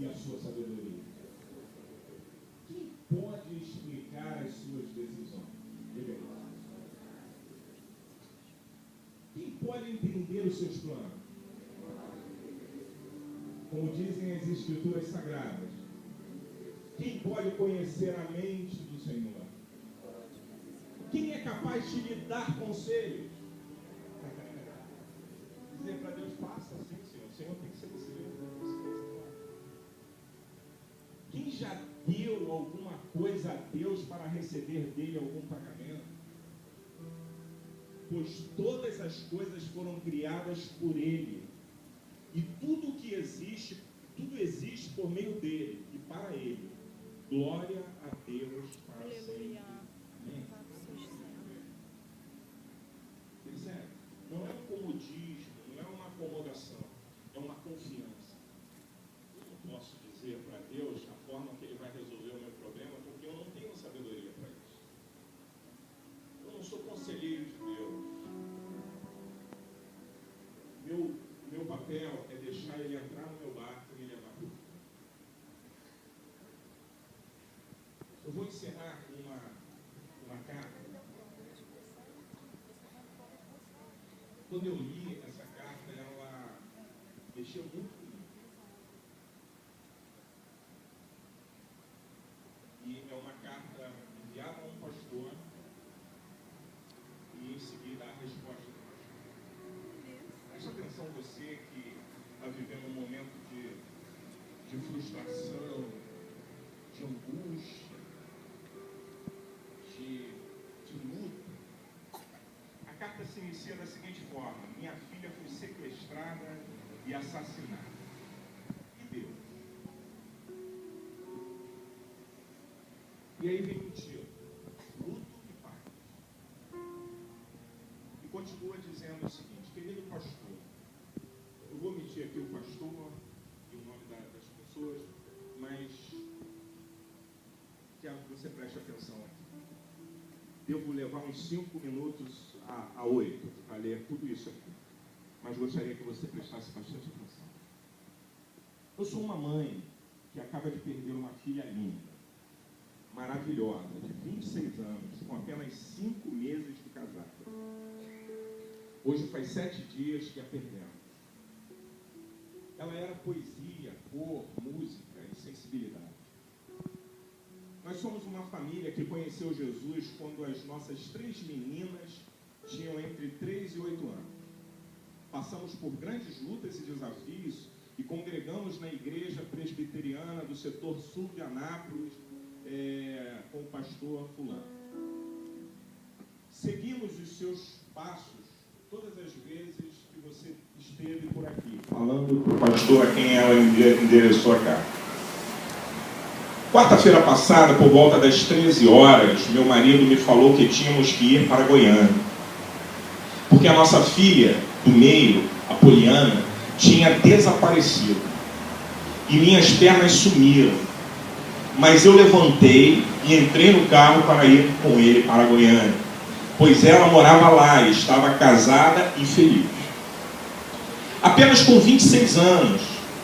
e a sua sabedoria? Quem pode explicar as suas decisões? Quem pode entender os seus planos? Como dizem as Escrituras Sagradas, quem pode conhecer a mente do Senhor? Quem é capaz de lhe dar conselhos? Dizer para Deus, faça assim, Senhor. O Senhor tem que ser desse jeito. Quem já deu alguma coisa a Deus para receber dele algum pagamento? Pois todas as coisas foram criadas por ele. E tudo que existe, tudo existe por meio dele e para ele. Glória a Deus para sempre. Amém. Percebe? Não é um comodismo, não é uma acomodação, é uma confiança. Eu não posso dizer para Deus a forma que Ele vai resolver o meu problema, porque eu não tenho sabedoria para isso. Eu não sou conselheiro de Deus. Meu papel é deixar Ele entrar no meu barco e me levar para o fim. Eu vou encerrar com uma carta. Quando eu li essa carta, ela mexeu muito comigo. E é uma carta enviada a um pastor e em seguida a resposta do pastor. Preste atenção, você que está vivendo um momento de frustração, de angústia, de luta. A carta se inicia da seguinte forma: minha filha foi sequestrada e assassinada. E Deus? E aí vem o título: luto e paz. E continua dizendo o seguinte: querido pastor, eu vou omitir aqui o pastor e o nome das pessoas, mas quero que você preste atenção aqui. Devo levar uns 5 minutos a 8 para ler tudo isso aqui. Mas gostaria que você prestasse bastante atenção. Eu sou uma mãe que acaba de perder uma filha linda, maravilhosa, de 26 anos, com apenas 5 meses de casada. Hoje faz 7 dias que a perdemos. Ela era poesia, cor, música e sensibilidade. Nós somos uma família que conheceu Jesus quando as nossas 3 meninas tinham entre 3 e 8 anos. Passamos por grandes lutas e desafios e congregamos na igreja presbiteriana do setor sul de Anápolis com o pastor fulano. Seguimos os seus passos todas as vezes que você esteve por aqui, falando para o pastor a quem ela endereçou a carta. Quarta-feira passada, por volta das 13 horas, meu marido me falou que tínhamos que ir para Goiânia. Porque a nossa filha do meio, a Poliana, tinha desaparecido. E minhas pernas sumiram. Mas eu levantei e entrei no carro para ir com ele para Goiânia. Pois ela morava lá e estava casada e feliz. Apenas com 26 anos,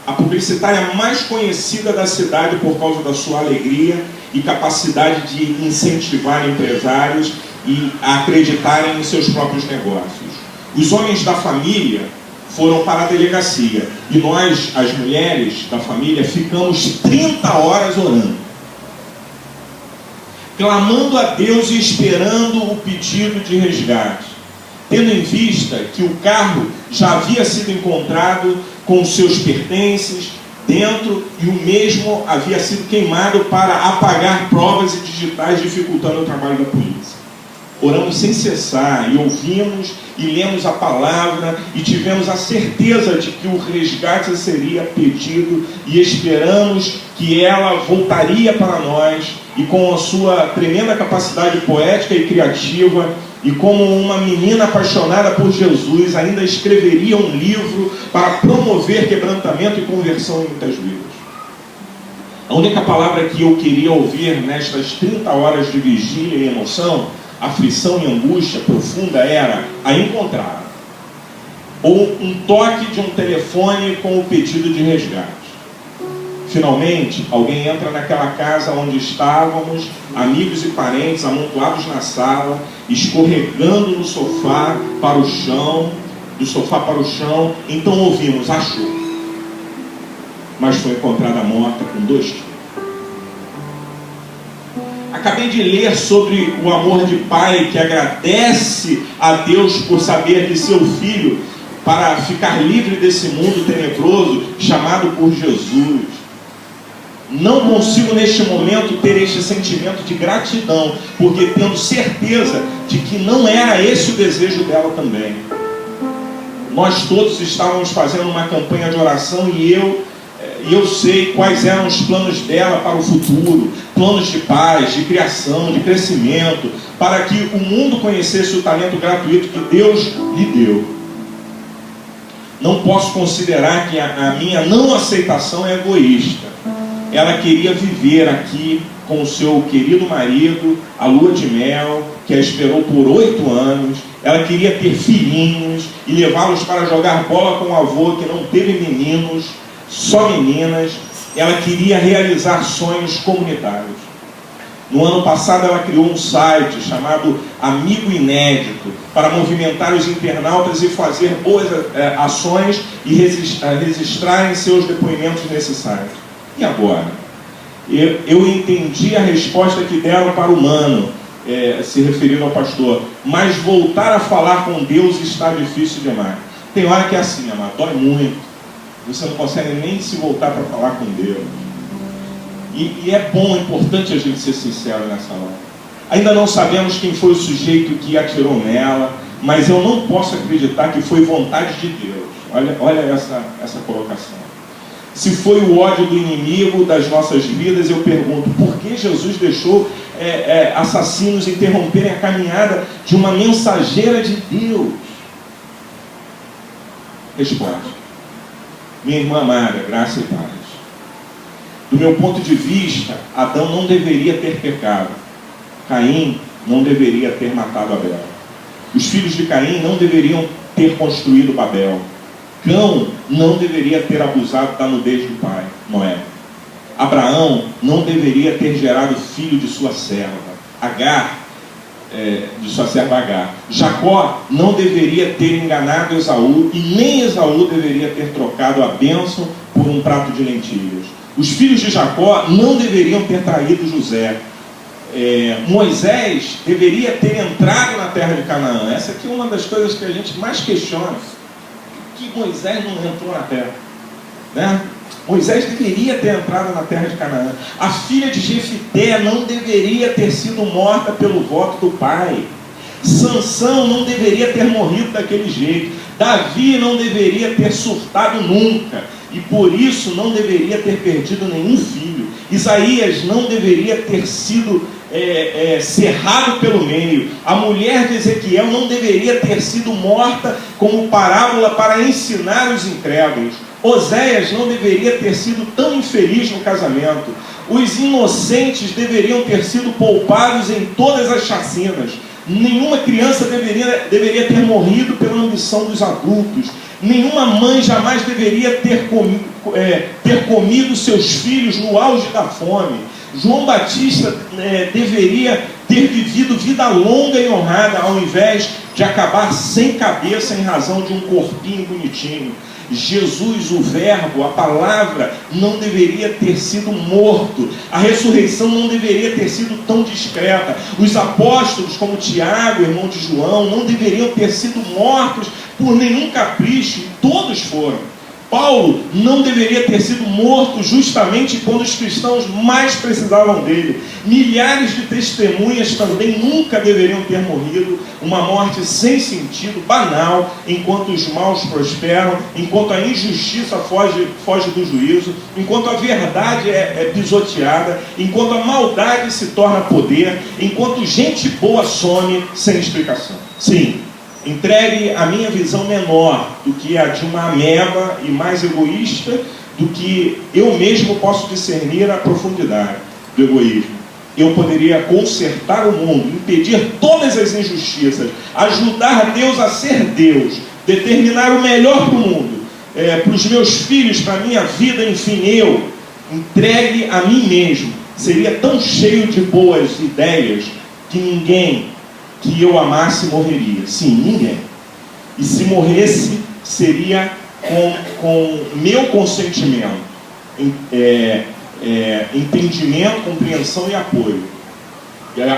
a publicitária mais conhecida da cidade por causa da sua alegria e capacidade de incentivar empresários e a acreditarem em seus próprios negócios. Os homens da família foram para a delegacia e nós, as mulheres da família, ficamos 30 horas orando, clamando a Deus e esperando o pedido de resgate, tendo em vista que o carro já havia sido encontrado com seus pertences dentro e o mesmo havia sido queimado para apagar provas e digitais, dificultando o trabalho da polícia. oramos sem cessar, e ouvimos e lemos a palavra, e tivemos a certeza de que o resgate seria pedido, e esperamos que ela voltaria para nós, e com a sua tremenda capacidade poética e criativa, e como uma menina apaixonada por Jesus, ainda escreveria um livro para promover quebrantamento e conversão em muitas vidas. A única palavra que eu queria ouvir nestas 30 horas de vigília e emoção, aflição e angústia profunda, era a encontrar, ou um toque de um telefone com o pedido de resgate. Finalmente, alguém entra naquela casa onde estávamos, amigos e parentes amontoados na sala, escorregando no sofá para o chão, do sofá para o chão. Então ouvimos: achou. Mas foi encontrada morta com 2 tiros. Acabei de ler sobre o amor de pai que agradece a Deus por saber que seu filho, para ficar livre desse mundo tenebroso chamado por Jesus. Não consigo neste momento ter este sentimento de gratidão, porque tendo certeza de que não era esse o desejo dela também. Nós todos estávamos fazendo uma campanha de oração, e eu sei quais eram os planos dela para o futuro, planos de paz, de criação, de crescimento, para que o mundo conhecesse o talento gratuito que Deus lhe deu. Não posso considerar que a minha não aceitação é egoísta. Ela queria viver aqui com o seu querido marido, a lua de mel, que a esperou por 8 anos. Ela queria ter filhinhos e levá-los para jogar bola com o avô que não teve meninos, só meninas. Ela queria realizar sonhos comunitários. No ano passado ela criou um site chamado Amigo Inédito para movimentar os internautas e fazer boas ações e registrarem seus depoimentos nesse site. E agora? Eu entendi a resposta que deram para o Mano, se referindo ao pastor, mas voltar a falar com Deus está difícil demais. Tem hora que é assim, amado, dói muito. Você não consegue nem se voltar para falar com Deus. E é bom, é importante a gente ser sincero nessa hora. Ainda não sabemos quem foi o sujeito que atirou nela, mas eu não posso acreditar que foi vontade de Deus. Olha essa colocação. Se foi o ódio do inimigo das nossas vidas, eu pergunto, por que Jesus deixou assassinos interromperem a caminhada de uma mensageira de Deus? Responde. Minha irmã amada, graça e paz. Do meu ponto de vista, Adão não deveria ter pecado. Caim não deveria ter matado Abel. Os filhos de Caim não deveriam ter construído Babel. Cão não deveria ter abusado da nudez do pai, Noé. Abraão não deveria ter gerado filho de sua serva, de sua serva Agar. Jacó não deveria ter enganado Esaú, e nem Esaú deveria ter trocado a bênção por um prato de lentilhas. Os filhos de Jacó não deveriam ter traído José. Moisés deveria ter entrado na terra de Canaã. Essa aqui é uma das coisas que a gente mais questiona. Que Moisés não entrou na terra, né? Moisés deveria ter entrado na terra de Canaã. A filha de Jefité não deveria ter sido morta pelo voto do pai. Sansão não deveria ter morrido daquele jeito. Davi não deveria ter surtado nunca, e por isso não deveria ter perdido nenhum filho. Isaías não deveria ter sido cerrado pelo meio. A mulher de Ezequiel não deveria ter sido morta como parábola para ensinar os incrédulos. Oséias não deveria ter sido tão infeliz no casamento. Os inocentes deveriam ter sido poupados em todas as chacinas. Nenhuma criança deveria ter morrido pela ambição dos adultos. Nenhuma mãe jamais deveria ter comido seus filhos no auge da fome. João Batista deveria ter vivido vida longa e honrada, ao invés de acabar sem cabeça em razão de um corpinho bonitinho. Jesus, o verbo, a palavra, não deveria ter sido morto. A ressurreição não deveria ter sido tão discreta. Os apóstolos, como Tiago, irmão de João, não deveriam ter sido mortos por nenhum capricho. Todos foram. Paulo não deveria ter sido morto justamente quando os cristãos mais precisavam dele. Milhares de testemunhas também nunca deveriam ter morrido, uma morte sem sentido, banal, enquanto os maus prosperam, enquanto a injustiça foge do juízo, enquanto a verdade é pisoteada, enquanto a maldade se torna poder, enquanto gente boa some sem explicação. Sim, entregue a minha visão menor do que a de uma ameba e mais egoísta do que eu mesmo posso discernir a profundidade do egoísmo. Eu poderia consertar o mundo, impedir todas as injustiças, ajudar Deus a ser Deus, determinar o melhor para o mundo, para os meus filhos, para a minha vida, enfim, eu, entregue a mim mesmo, seria tão cheio de boas ideias que ninguém que eu amasse morreria. Sim, ninguém. E se morresse, seria com meu consentimento, entendimento, compreensão e apoio.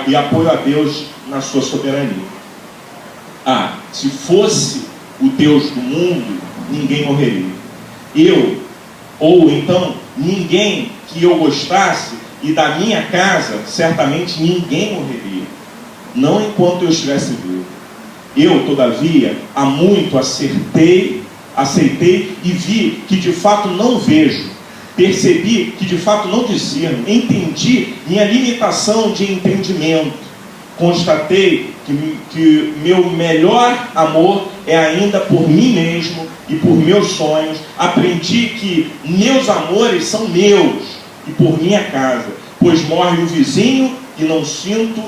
E apoio a Deus na sua soberania. Se fosse o Deus do mundo, ninguém morreria. Ou então, ninguém que eu gostasse e da minha casa, certamente ninguém morreria. Não enquanto eu estivesse vivo. Eu, todavia, há muito aceitei e vi que de fato não vejo. Percebi que de fato não discerno. Entendi minha limitação de entendimento. Constatei que meu melhor amor é ainda por mim mesmo e por meus sonhos. Aprendi que meus amores são meus e por minha casa. Pois morre o vizinho e não sinto...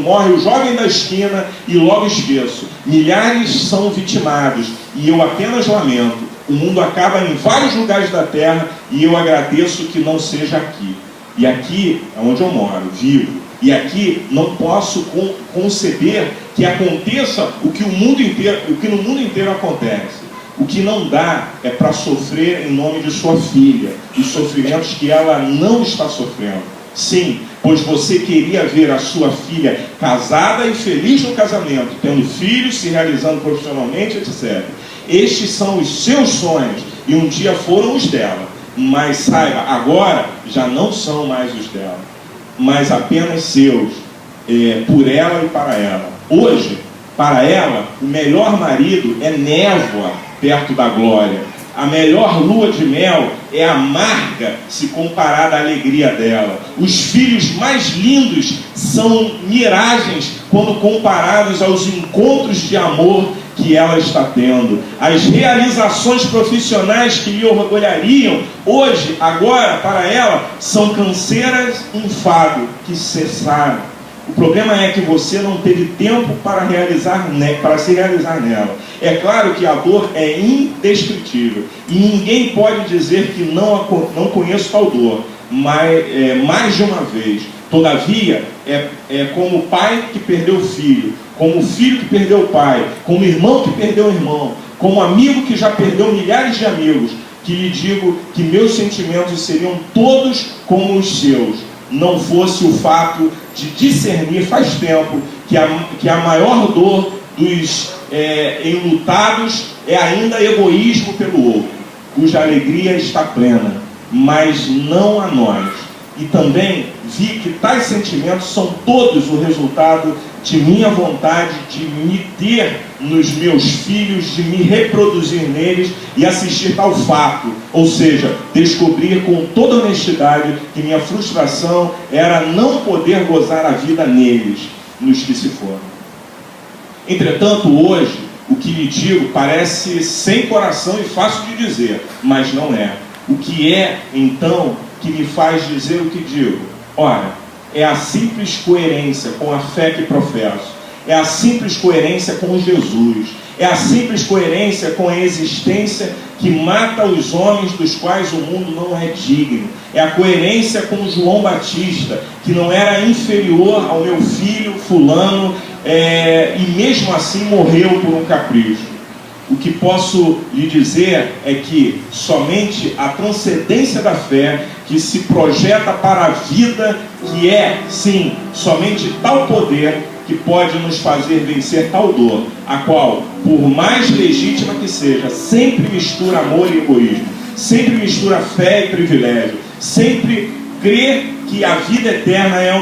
morre o jovem da esquina e logo esqueço. Milhares são vitimados e eu apenas lamento. O mundo acaba em vários lugares da terra e eu agradeço que não seja aqui. E aqui é onde eu moro, vivo. E aqui não posso conceber que aconteça o que no mundo inteiro acontece. O que não dá é para sofrer em nome de sua filha, os sofrimentos que ela não está sofrendo. Sim, pois você queria ver a sua filha casada e feliz no casamento, tendo filhos, se realizando profissionalmente, etc. Estes são os seus sonhos e um dia foram os dela. Mas saiba, agora já não são mais os dela, mas apenas seus, por ela e para ela. Hoje, para ela, o melhor marido é névoa perto da glória. A melhor lua de mel é amarga se comparada à alegria dela. Os filhos mais lindos são miragens quando comparados aos encontros de amor que ela está tendo. As realizações profissionais que lhe orgulhariam, hoje, agora, para ela, são canseiras enfado que cessaram. O problema é que você não teve tempo para se realizar nela. É claro que a dor é indescritível. E ninguém pode dizer que não conheço tal dor. Mais de uma vez. Todavia, é como o pai que perdeu o filho, como o filho que perdeu o pai, como o irmão que perdeu o irmão, como amigo que já perdeu milhares de amigos, que lhe digo que meus sentimentos seriam todos como os seus. Não fosse o fato de discernir faz tempo que a maior dor dos enlutados é ainda egoísmo pelo outro, cuja alegria está plena, mas não a nós. E também vi que tais sentimentos são todos o resultado de minha vontade de me ter nos meus filhos, de me reproduzir neles e assistir tal fato. Ou seja, descobrir com toda honestidade que minha frustração era não poder gozar a vida neles, nos que se foram. Entretanto, hoje, o que lhe digo parece sem coração e fácil de dizer, mas não é. O que é, então, que me faz dizer o que digo? Ora, é a simples coerência com a fé que professo, é a simples coerência com Jesus, é a simples coerência com a existência que mata os homens dos quais o mundo não é digno, é a coerência com João Batista, que não era inferior ao meu filho fulano, e mesmo assim morreu por um capricho. O que posso lhe dizer é que somente a transcendência da fé que se projeta para a vida, que é, sim, somente tal poder que pode nos fazer vencer tal dor, a qual, por mais legítima que seja, sempre mistura amor e egoísmo, sempre mistura fé e privilégio, sempre crê que a vida eterna é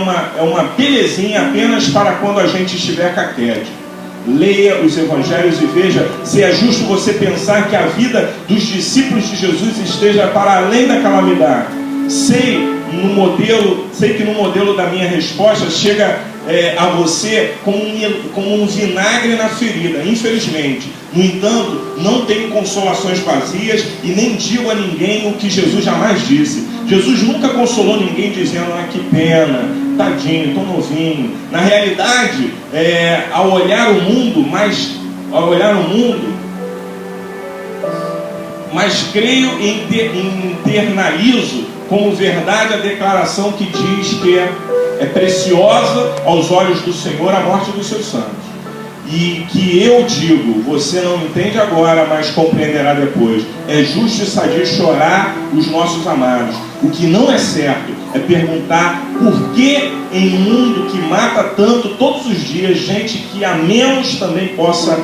uma belezinha apenas para quando a gente estiver caquete. Leia os evangelhos e veja se é justo você pensar que a vida dos discípulos de Jesus esteja para além da calamidade. Sei que no modelo da minha resposta chega a você como um vinagre na ferida, infelizmente. No entanto, não tenho consolações vazias e nem digo a ninguém o que Jesus jamais disse. Jesus nunca consolou ninguém dizendo: ah, que pena, tadinho, tão novinho. Na realidade, ao olhar o mundo, mas creio e internalizo como verdade a declaração que diz que é preciosa aos olhos do Senhor a morte dos seus santos. E que eu digo, você não entende agora, mas compreenderá depois. É justo e sadio chorar os nossos amados. O que não é certo é perguntar por que em um mundo que mata tanto todos os dias, gente que a menos também possa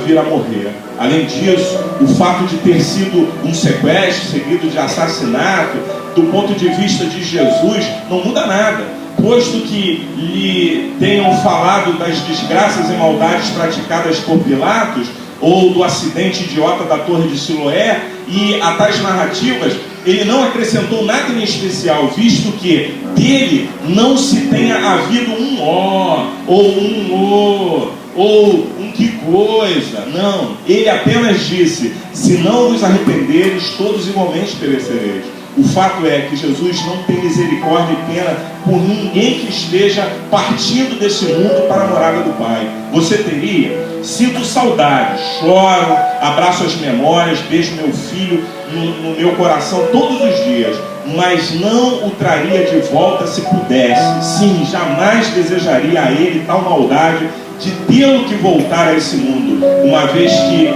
vir a morrer. Além disso, o fato de ter sido um sequestro seguido de assassinato, do ponto de vista de Jesus, não muda nada. Posto que lhe tenham falado das desgraças e maldades praticadas por Pilatos, ou do acidente idiota da Torre de Siloé, e a tais narrativas, ele não acrescentou nada em especial, visto que dele não se tenha havido um ó, ou um ô, ou um que coisa. Não, ele apenas disse: se não vos arrependeres, todos igualmente perecereis. O fato é que Jesus não tem misericórdia e pena por ninguém que esteja partindo desse mundo para a morada do Pai. Você teria? Sinto saudade, choro, abraço as memórias, beijo meu filho no meu coração todos os dias, mas não o traria de volta se pudesse. Sim, jamais desejaria a ele tal maldade de tê-lo que voltar a esse mundo, uma vez que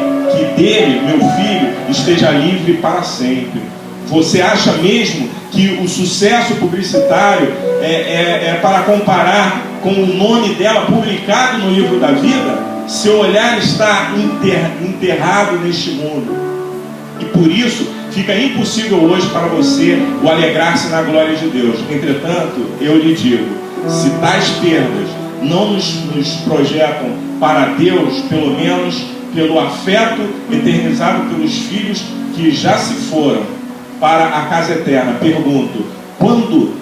dele, meu filho, esteja livre para sempre. Você acha mesmo que o sucesso publicitário é para comparar com o nome dela publicado no livro da vida? Seu olhar está enterrado neste mundo. E por isso fica impossível hoje para você o alegrar-se na glória de Deus. Entretanto, eu lhe digo, se tais perdas não nos projetam para Deus, pelo menos pelo afeto eternizado pelos filhos que já se foram para a casa eterna, pergunto: quando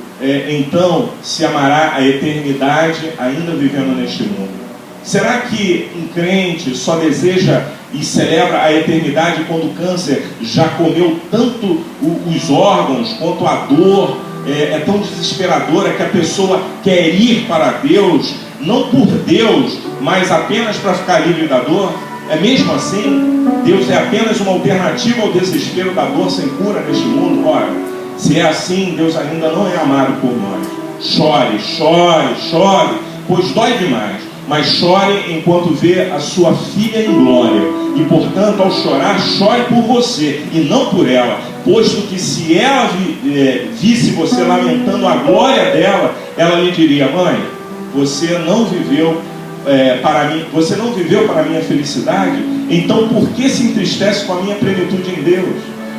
então se amará a eternidade ainda vivendo neste mundo? Será que um crente só deseja e celebra a eternidade quando o câncer já comeu tanto os órgãos, quanto a dor é tão desesperadora que a pessoa quer ir para Deus, não por Deus, mas apenas para ficar livre da dor? É mesmo assim? Deus é apenas uma alternativa ao desespero da dor sem cura neste mundo? Ora, se é assim, Deus ainda não é amado por nós. Chore, chore, chore, pois dói demais. Mas chore enquanto vê a sua filha em glória. E, portanto, ao chorar, chore por você e não por ela. Posto que se ela visse você lamentando a glória dela, ela lhe diria: mãe, você não viveu para a minha felicidade, então por que se entristece com a minha plenitude em Deus?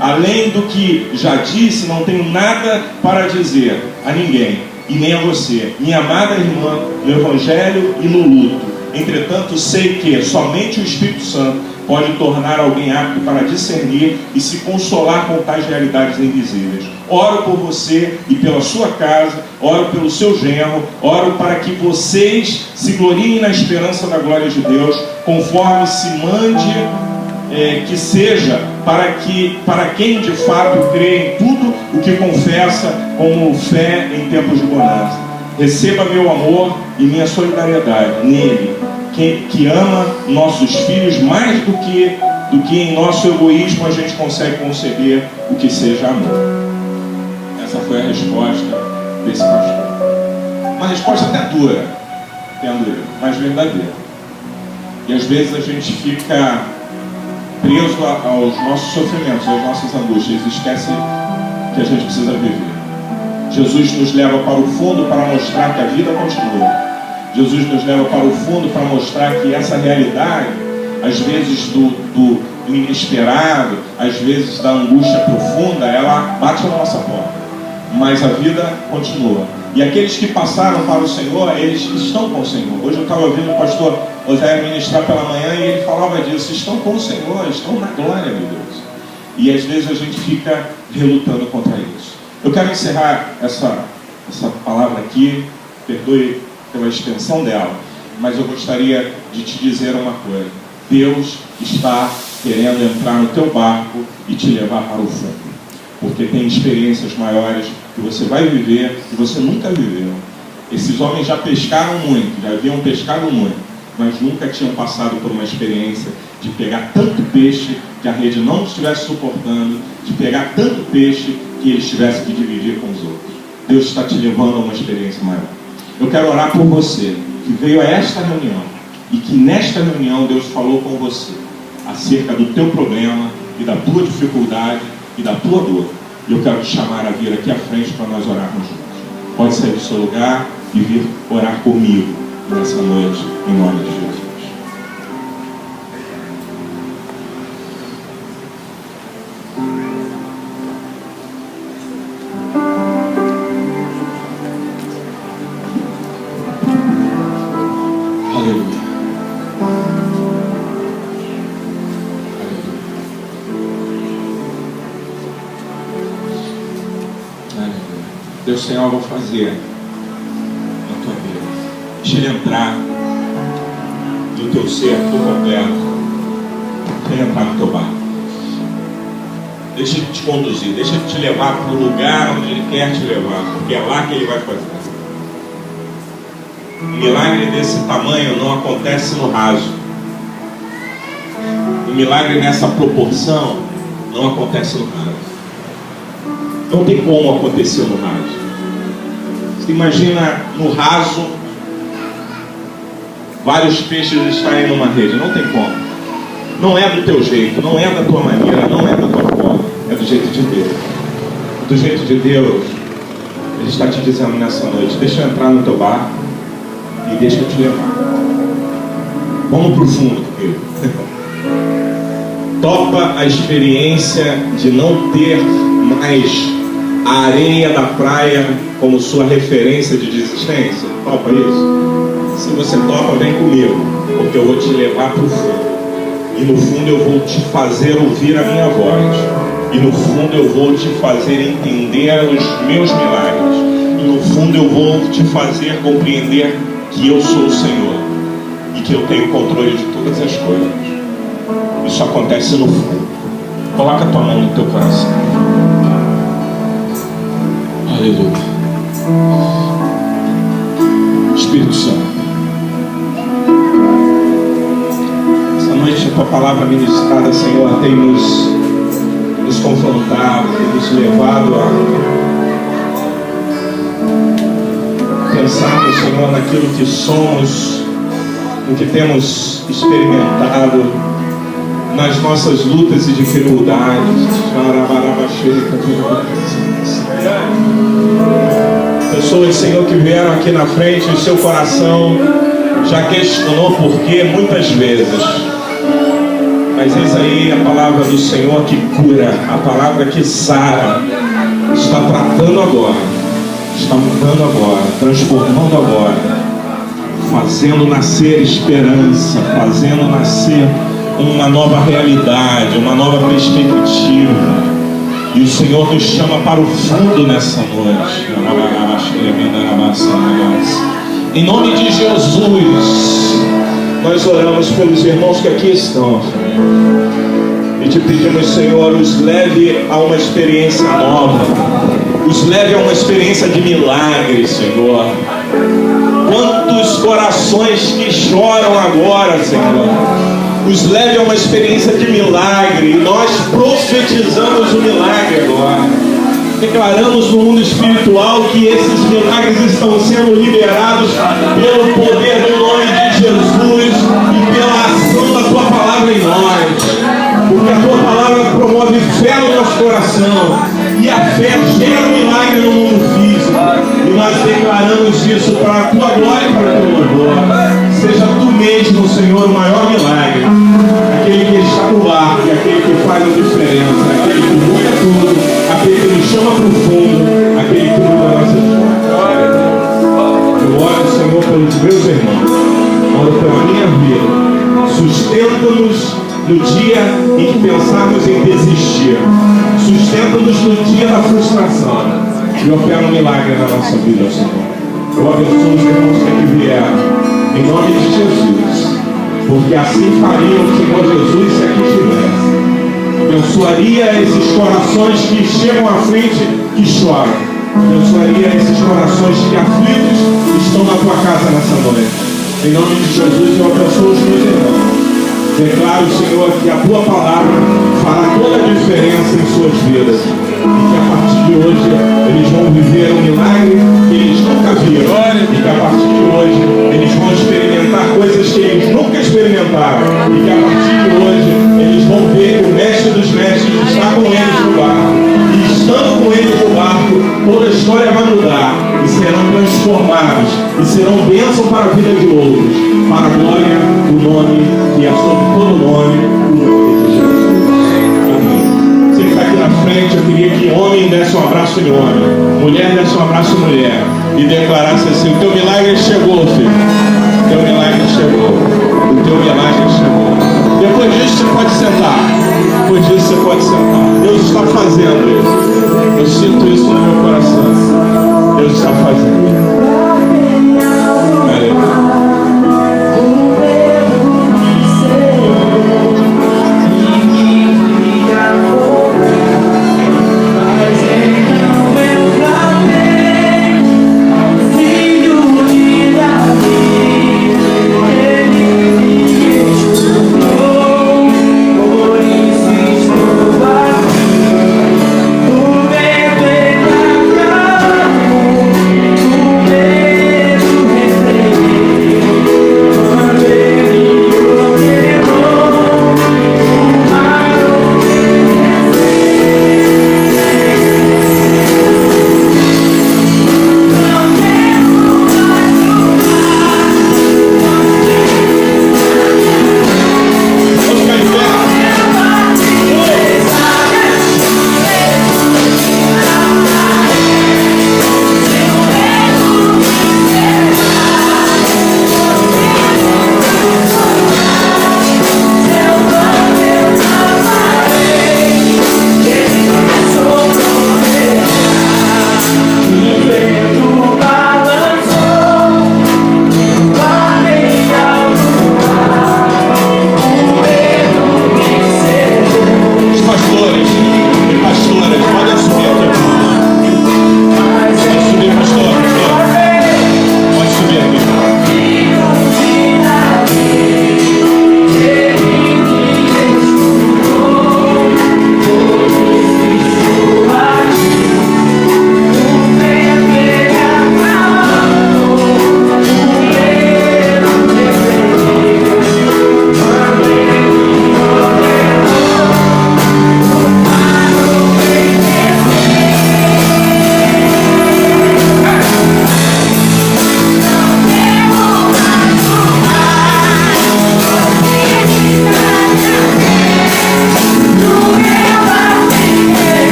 Além do que já disse, não tenho nada para dizer a ninguém, e nem a você, minha amada irmã, no Evangelho e no luto. Entretanto, sei que somente o Espírito Santo pode tornar alguém apto para discernir e se consolar com tais realidades invisíveis. Oro por você e pela sua casa, oro pelo seu genro, oro para que vocês se gloriem na esperança da glória de Deus, conforme se mande que seja para quem de fato crê em tudo o que confessa como fé em tempos de bonança. Receba meu amor e minha solidariedade nele, que ama nossos filhos mais do que em nosso egoísmo a gente consegue conceber o que seja amor. Essa foi a resposta desse pastor. Uma resposta até dura, mas verdadeira. E às vezes a gente fica preso aos nossos sofrimentos, às nossas angústias, e esquece que a gente precisa viver. Jesus nos leva para o fundo para mostrar que a vida continua. Jesus nos leva para o fundo para mostrar que essa realidade, às vezes do inesperado, às vezes da angústia profunda, ela bate na nossa porta. Mas a vida continua. E aqueles que passaram para o Senhor, eles estão com o Senhor. Hoje eu estava ouvindo o pastor José ministrar pela manhã e ele falava disso. Estão com o Senhor, estão na glória de Deus. E às vezes a gente fica relutando contra isso. Eu quero encerrar essa palavra aqui, perdoe pela extensão dela, mas eu gostaria de te dizer uma coisa. Deus está querendo entrar no teu barco e te levar para o fundo. Porque tem experiências maiores que você vai viver que você nunca viveu. Esses homens já pescaram muito, já haviam pescado muito, mas nunca tinham passado por uma experiência de pegar tanto peixe que a rede não estivesse suportando, de pegar tanto peixe que eles tivessem que dividir com os outros. Deus está te levando a uma experiência maior. Eu quero orar por você, que veio a esta reunião, e que nesta reunião Deus falou com você acerca do teu problema e da tua dificuldade e da tua dor. E eu quero te chamar a vir aqui à frente para nós orarmos juntos. Pode sair do seu lugar e vir orar comigo nessa noite, em nome de Jesus. Aleluia. Deus tem algo a fazer na tua vida. Deixa Ele entrar no teu ser por completo. Deixa Ele entrar no teu barco. Deixa Ele te conduzir. Deixa Ele te levar para o lugar onde Ele quer te levar. Porque é lá que Ele vai fazer. Um milagre desse tamanho não acontece no raso. Um milagre nessa proporção não acontece no raso. Não tem como acontecer no raso. Você imagina no raso vários peixes estarem numa rede. Não tem como. Não é do teu jeito, não é da tua maneira, não é da tua forma. É do jeito de Deus. Do jeito de Deus, Ele está te dizendo nessa noite: deixa eu entrar no teu barco e deixa eu te levar. Vamos para o fundo, querido. Topa a experiência de não ter mais a areia da praia como sua referência de desistência. Topa isso? Se você topa, vem comigo, porque eu vou te levar para o fundo. E no fundo eu vou te fazer ouvir a minha voz. E no fundo eu vou te fazer entender os meus milagres. E no fundo eu vou te fazer compreender que eu sou o Senhor e que eu tenho controle de todas as coisas. Isso acontece no fundo. Coloca a tua mão no teu coração. Aleluia. Espírito Santo, essa noite a tua palavra ministrada, Senhor, tem nos confrontado, tem nos levado a pensar, Senhor, naquilo que somos, no que temos experimentado, nas nossas lutas e dificuldades. Pessoas, Senhor, que vieram aqui na frente, o seu coração já questionou por quê muitas vezes. Mas eis aí a palavra do Senhor que cura, a palavra que sara, está tratando agora, está mudando agora, transformando agora, fazendo nascer esperança, fazendo nascer uma nova realidade, uma nova perspectiva. E o Senhor nos chama para o fundo nessa noite. Em nome de Jesus, nós oramos pelos irmãos que aqui estão, Senhor. E te pedimos, Senhor, os leve a uma experiência nova. Os leve a uma experiência de milagre, Senhor. Quantos corações que choram agora, Senhor, os leve a uma experiência de milagre. E nós profetizamos o milagre agora. Declaramos no mundo espiritual que esses milagres estão sendo liberados pelo poder do nome de Jesus e pela ação da tua palavra em nós. Porque a tua palavra promove fé no nosso coração. E a fé gera um milagre no mundo físico. E nós declaramos declaramos isso para a tua glória e para o teu louvor. Seja tu mesmo, Senhor, o maior milagre. Aquele que está no barco, aquele que faz a diferença, aquele que muda tudo, aquele que nos chama para o fundo, aquele que muda a nossa história. Eu oro, Senhor, pelos meus irmãos, oro pela minha vida. Sustenta-nos no dia em que pensarmos em desistir. Sustenta-nos no dia da frustração. E opera um milagre na nossa vida, Senhor. Eu abençoo os irmãos que aqui vieram, em nome de Jesus. Porque assim faria o Senhor Jesus se aqui estivesse. Abençoaria esses corações que chegam à frente que choram. Abençoaria esses corações que aflitos estão na tua casa nessa noite. Em nome de Jesus, eu abençoo os meus irmãos. Declaro, Senhor, que a tua palavra fará toda a diferença em suas vidas. E que a partir de hoje eles vão viver um milagre que eles nunca viram. E que a partir de hoje eles vão experimentar coisas que eles nunca experimentaram. E que a partir de hoje eles vão ver que o mestre dos mestres está com eles no barco. E estando com eles no barco, toda a história vai mudar. E serão transformados. E serão bênção para a vida de outros. Para a glória do nome que é sobre todo nome, o nome de Jesus. Você que está aqui na frente, eu queria que homem desse um abraço em homem, mulher desse um abraço em mulher, e declarasse assim: o teu milagre chegou, filho. O teu milagre chegou. O teu milagre chegou. Depois disso você pode sentar. Depois disso você pode sentar. Deus está fazendo isso. Eu sinto isso no meu coração. Deus está fazendo. Aleluia.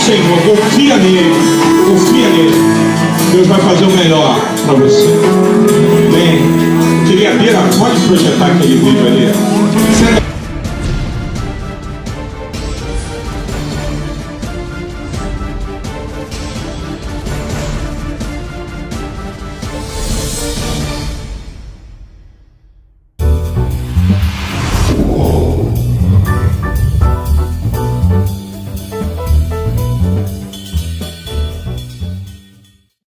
Senhor, confia nele, Deus vai fazer o melhor para você. Bem, queria ver, pode projetar aquele vídeo ali.